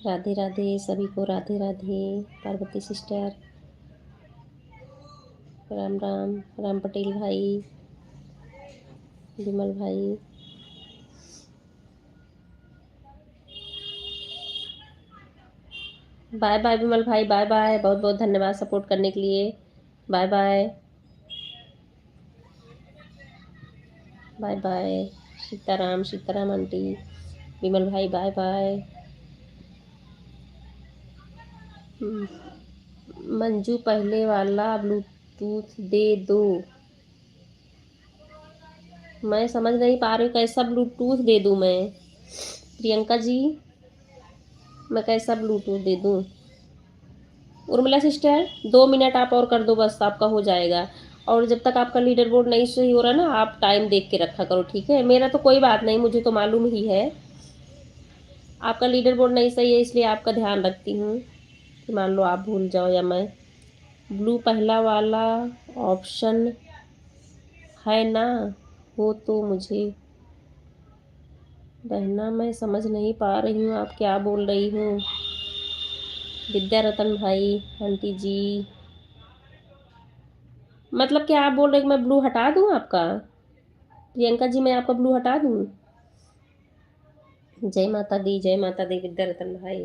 राधे राधे सभी को, राधे राधे। पार्वती सिस्टर, राम राम। राम पटेल भाई, विमल भाई, बाय बाय विमल भाई, बाय बाय। बहुत बहुत धन्यवाद सपोर्ट करने के लिए। Bye bye bye bye. Sitaram Sitaram aunty, Vimal भाई, बाय बाय। मंजू, पहले वाला ब्लूटूथ दे दो। मैं समझ नहीं पा रही हूँ कैसा ब्लूटूथ दे दूँ मैं। प्रियंका जी, मैं कैसा ब्लूटूथ दे दूँ। उर्मिला सिस्टर, 2 मिनट आप और कर दो बस, आपका हो जाएगा। और जब तक आपका लीडर बोर्ड नहीं सही हो रहा ना, आप टाइम देख के रखा करो, ठीक है। मेरा तो कोई बात नहीं, मुझे तो मालूम ही है आपका लीडर बोर्ड नहीं सही है, इसलिए आपका ध्यान रखती हूँ कि मान लो आप भूल जाओ या मैं। ब्लू पहला वाला ऑप्शन है ना, हो तो मुझे बहना, मैं समझ नहीं पा रही हूँ आप क्या बोल रही हो। विद्या रतन भाई, आंटी जी, मतलब क्या आप बोल रहे कि मैं ब्लू हटा दूँ आपका। प्रियंका जी, मैं आपका ब्लू हटा दूँ। जय माता दी, जय माता दी विद्या रतन भाई।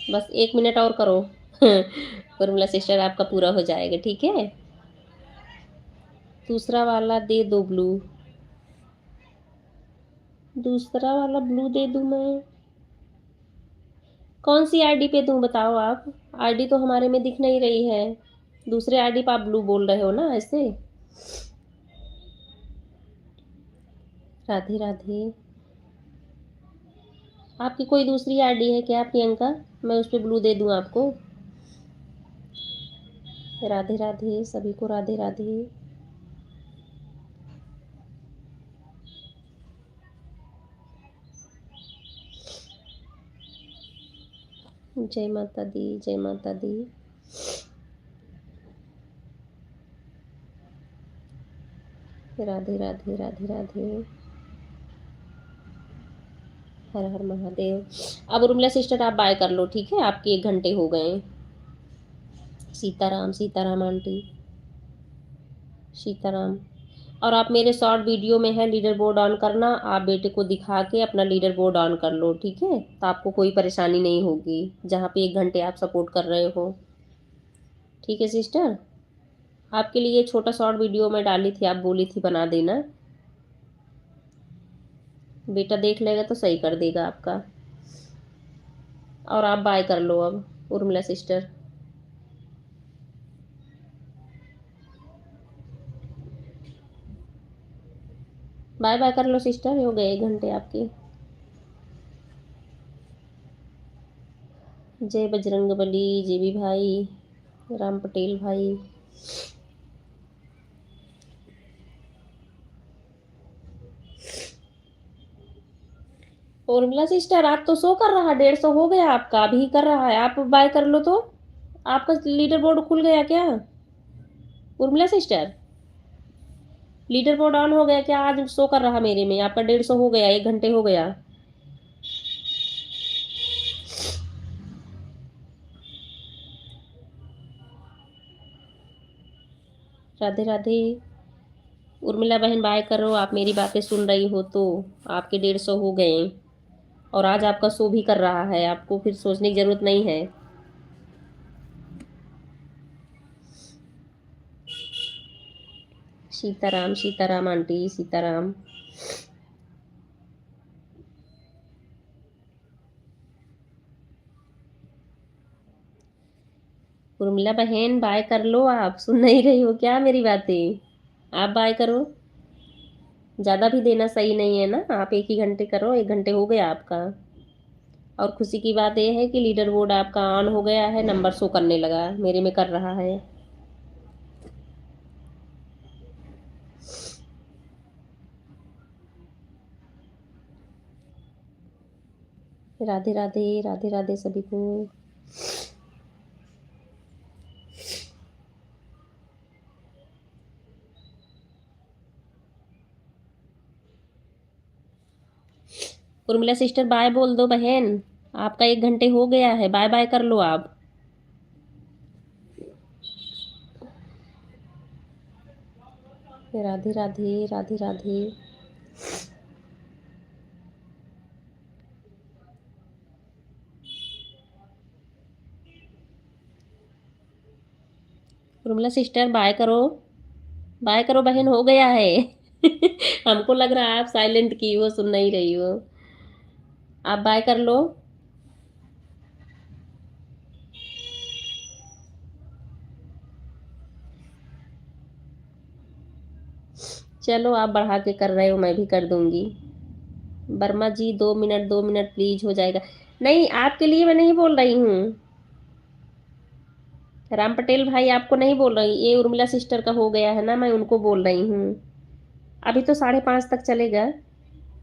बस 1 मिनट और करो उर्मिला सिस्टर, आपका पूरा हो जाएगा, ठीक है। दूसरा वाला दे दो ब्लू, दूसरा वाला ब्लू दे दूँ मैं। कौन सी आईडी पे दूँ बताओ आप। आईडी तो हमारे में दिख नहीं रही है। दूसरे आईडी पे आप ब्लू बोल रहे हो ना ऐसे। राधे राधे। आपकी कोई दूसरी आईडी है क्या प्रियंका, मैं उस पर ब्लू दे दूँ आपको। राधे राधे सभी को, राधे राधे। जय माता दी, जय माता दी। राधे राधे राधे राधे। हर हर महादेव। अब उर्मिला सिस्टर आप बाय कर लो, ठीक है, आपके 1 घंटे हो गए। सीताराम सीताराम आंटी, सीताराम। और आप मेरे शॉर्ट वीडियो में है लीडर बोर्ड ऑन करना, आप बेटे को दिखा के अपना लीडर बोर्ड ऑन कर लो, ठीक है। तो आपको कोई परेशानी नहीं होगी जहाँ पे 1 घंटे आप सपोर्ट कर रहे हो, ठीक है सिस्टर। आपके लिए छोटा शॉर्ट वीडियो मैं डाली थी, आप बोली थी बना देना, बेटा देख लेगा तो सही कर देगा आपका। और आप बाय कर लो अब उर्मिला सिस्टर। बाय बाय कर लो सिस्टर, हो गए 1 घंटे आपके। जय बजरंग बली, जेबी भाई, राम पटेल भाई। उर्मिला सिस्टर आप तो शो कर रहा, 150 हो गया आपका, अभी कर रहा है, आप बाय कर लो तो। आपका लीडर बोर्ड खुल गया क्या। Urmila sister, leader board on हो गया क्या? आज शो कर रहा मेरे में आपका 150 हो गया, 1 घंटे हो गया। राधे राधे। उर्मिला बहन बाय करो, आप मेरी बातें सुन रही हो तो। आपके 150 हो गए और आज आपका शो भी कर रहा है, आपको फिर सोचने की जरूरत नहीं है। सीताराम सीताराम आंटी, सीताराम। उर्मिला बहन बाय कर लो, आप सुन नहीं रही हो क्या मेरी बातें? आप बाय करो, ज़्यादा भी देना सही नहीं है ना। आप 1 ही घंटे करो, 1 घंटे हो गया आपका। और खुशी की बात यह है कि लीडर बोर्ड आपका ऑन हो गया है, नंबर शो करने लगा, मेरे में कर रहा है। राधे राधे, राधे राधे सभी को। उर्मिला सिस्टर बाय बोल दो बहन, आपका 1 घंटे हो गया है, बाय बाय कर लो आप। राधे राधे, राधे राधे। उर्मिला सिस्टर बाय करो बहन, हो गया है। हमको लग रहा है आप साइलेंट की हो, सुन नहीं रही हो। आप बाय कर लो। चलो आप बढ़ा के कर रहे हो, मैं भी कर दूंगी। वर्मा जी 2 मिनट, 2 मिनट प्लीज, हो जाएगा। नहीं, आपके लिए मैं नहीं बोल रही हूँ। राम पटेल भाई आपको नहीं बोल रही, ये उर्मिला सिस्टर का हो गया है ना, मैं उनको बोल रही हूँ। अभी तो 5:30 तक चलेगा,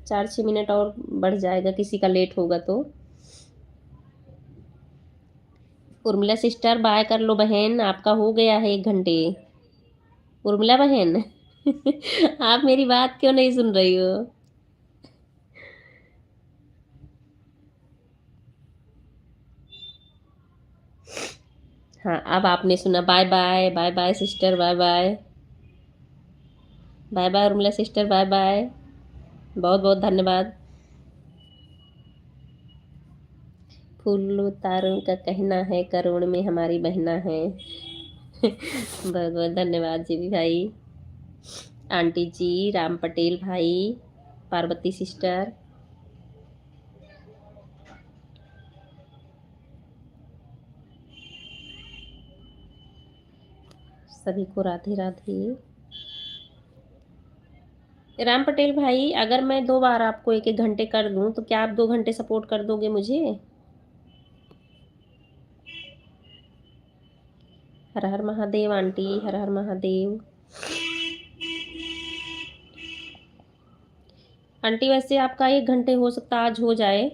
4-6 मिनट और बढ़ जाएगा किसी का लेट होगा तो। उर्मिला सिस्टर बाय कर लो बहन, आपका हो गया है 1 घंटे। उर्मिला बहन। आप मेरी बात क्यों नहीं सुन रही हो? हाँ, अब आपने सुना। Bye bye, bye bye sister, bye bye. Bye bye Urmila sister, bye bye. बहुत बहुत धन्यवाद। फूलों तारों का कहना है, करोड़ में हमारी बहना है। बहुत बहुत धन्यवाद जी भी भाई, आंटी जी, राम पटेल भाई, पार्वती सिस्टर। सभी को राधे राधे। राम पटेल भाई, अगर मैं 2 बार आपको 1-1 घंटे कर दूं तो क्या आप 2 घंटे सपोर्ट कर दोगे मुझे? हर हर महादेव आंटी, हर हर महादेव। आंटी वैसे आपका 1 घंटे हो सकता आज हो जाए,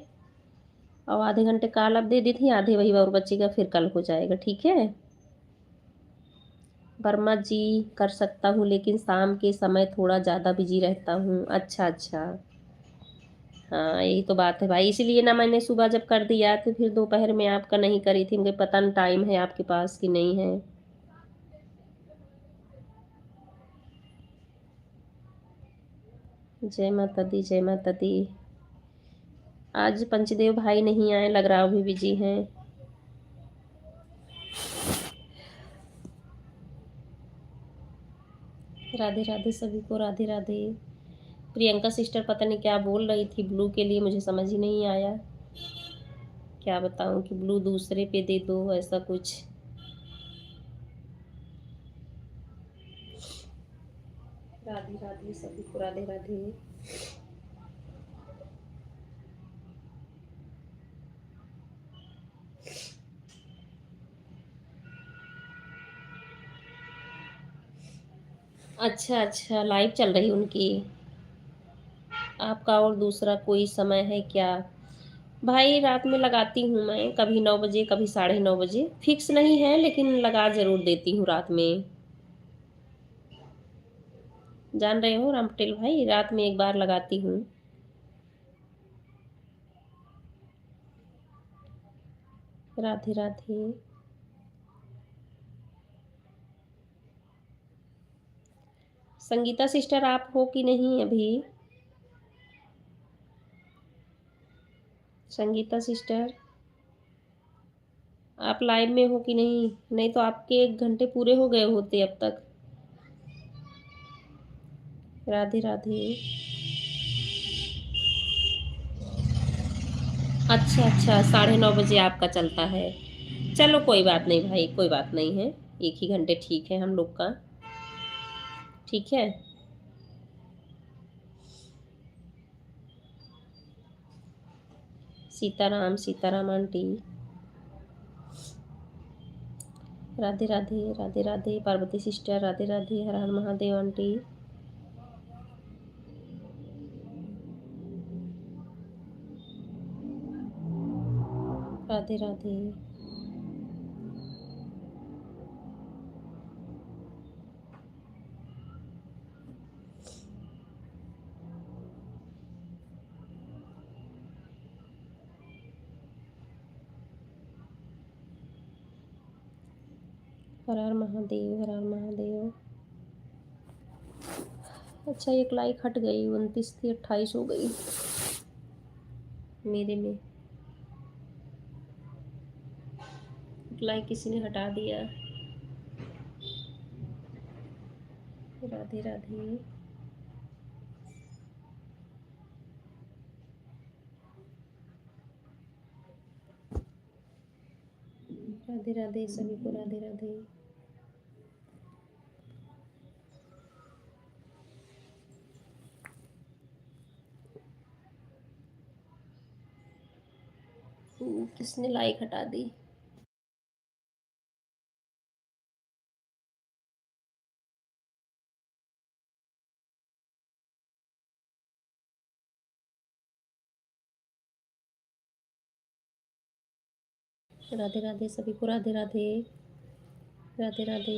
और आधे घंटे काल आप दे दी थी, आधे वही और बचेगा, फिर कल हो जाएगा, ठीक है। वर्मा जी कर सकता हूँ, लेकिन शाम के समय थोड़ा ज़्यादा बिजी रहता हूँ। अच्छा अच्छा, हाँ यही तो बात है भाई, इसीलिए ना मैंने सुबह जब कर दिया तो फिर दोपहर में आपका नहीं करी थी, मुझे पता नहीं टाइम है आपके पास कि नहीं है। जय माता दी, जय माता दी। आज पंचदेव भाई नहीं आए, लग रहा अभी बिजी हैं। राधे राधे सभी को, राधे राधे। प्रियंका सिस्टर पता नहीं क्या बोल रही थी ब्लू के लिए, मुझे समझ ही नहीं आया। क्या बताऊं कि ब्लू दूसरे पे दे दो, ऐसा कुछ। राधे राधे सभी को, राधे राधे। अच्छा अच्छा, लाइव चल रही उनकी। आपका और दूसरा कोई समय है क्या? भाई रात में लगाती हूँ मैं, कभी 9 बजे, कभी 9:30 बजे, फिक्स नहीं है लेकिन लगा ज़रूर देती हूँ रात में। जान रहे हो राम पटेल भाई, रात में एक बार लगाती हूँ। राधे राधे। संगीता सिस्टर आप हो कि नहीं अभी? संगीता सिस्टर आप लाइव में हो कि नहीं? नहीं तो आपके 1 घंटे पूरे हो गए होते अब तक। राधे राधे। अच्छा अच्छा, 9:30 बजे आपका चलता है। चलो कोई बात नहीं भाई, कोई बात नहीं है। 1 ही घंटे ठीक है हम लोग का। ठीक है। सीताराम सीताराम आंटी। राधे राधे राधे राधे पार्वती सिस्टर, राधे राधे, हर हर महादेव आंटी। राधे राधे। हर हर महादेव, हर हर महादेव। अच्छा, एक लाइक हट गई, 29 थी 28 हो गई मेरे में। एक लाइक किसी ने हटा दिया। राधे राधे। राधे राधे सभी को, राधे राधे। किसने लाइक हटा दी? राधे राधे सभी को, Radhe Radhe. Radhe Radhe.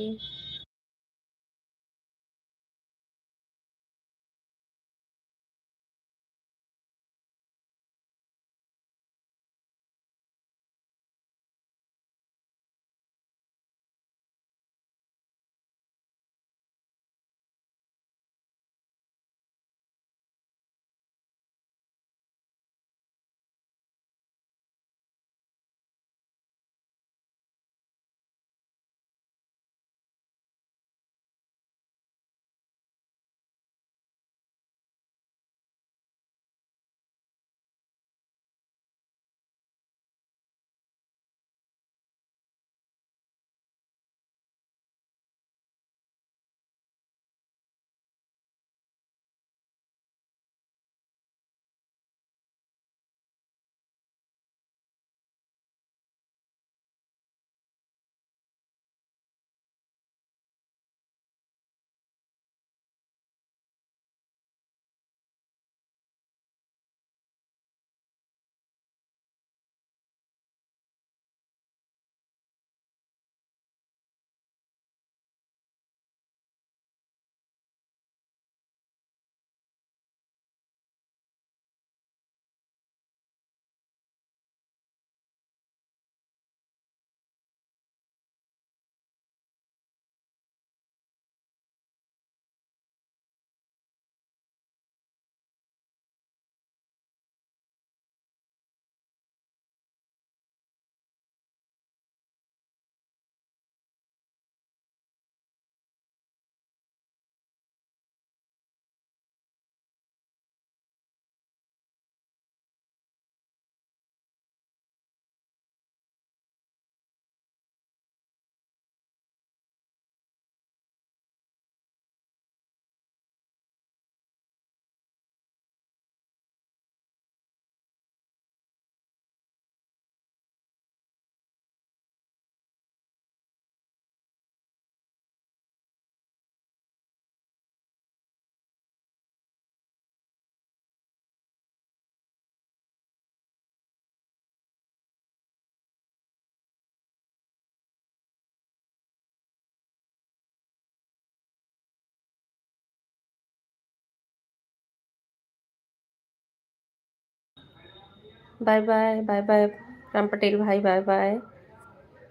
Bye bye, bye bye Ram Patel भाई, bye bye.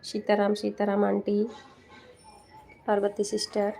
Sitaram Sitaram aunty, Parvati sister.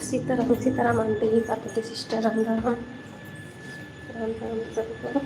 Sitaram Sitaram aunty, Parvati sister, Ram Ram, Ram Ram सबको।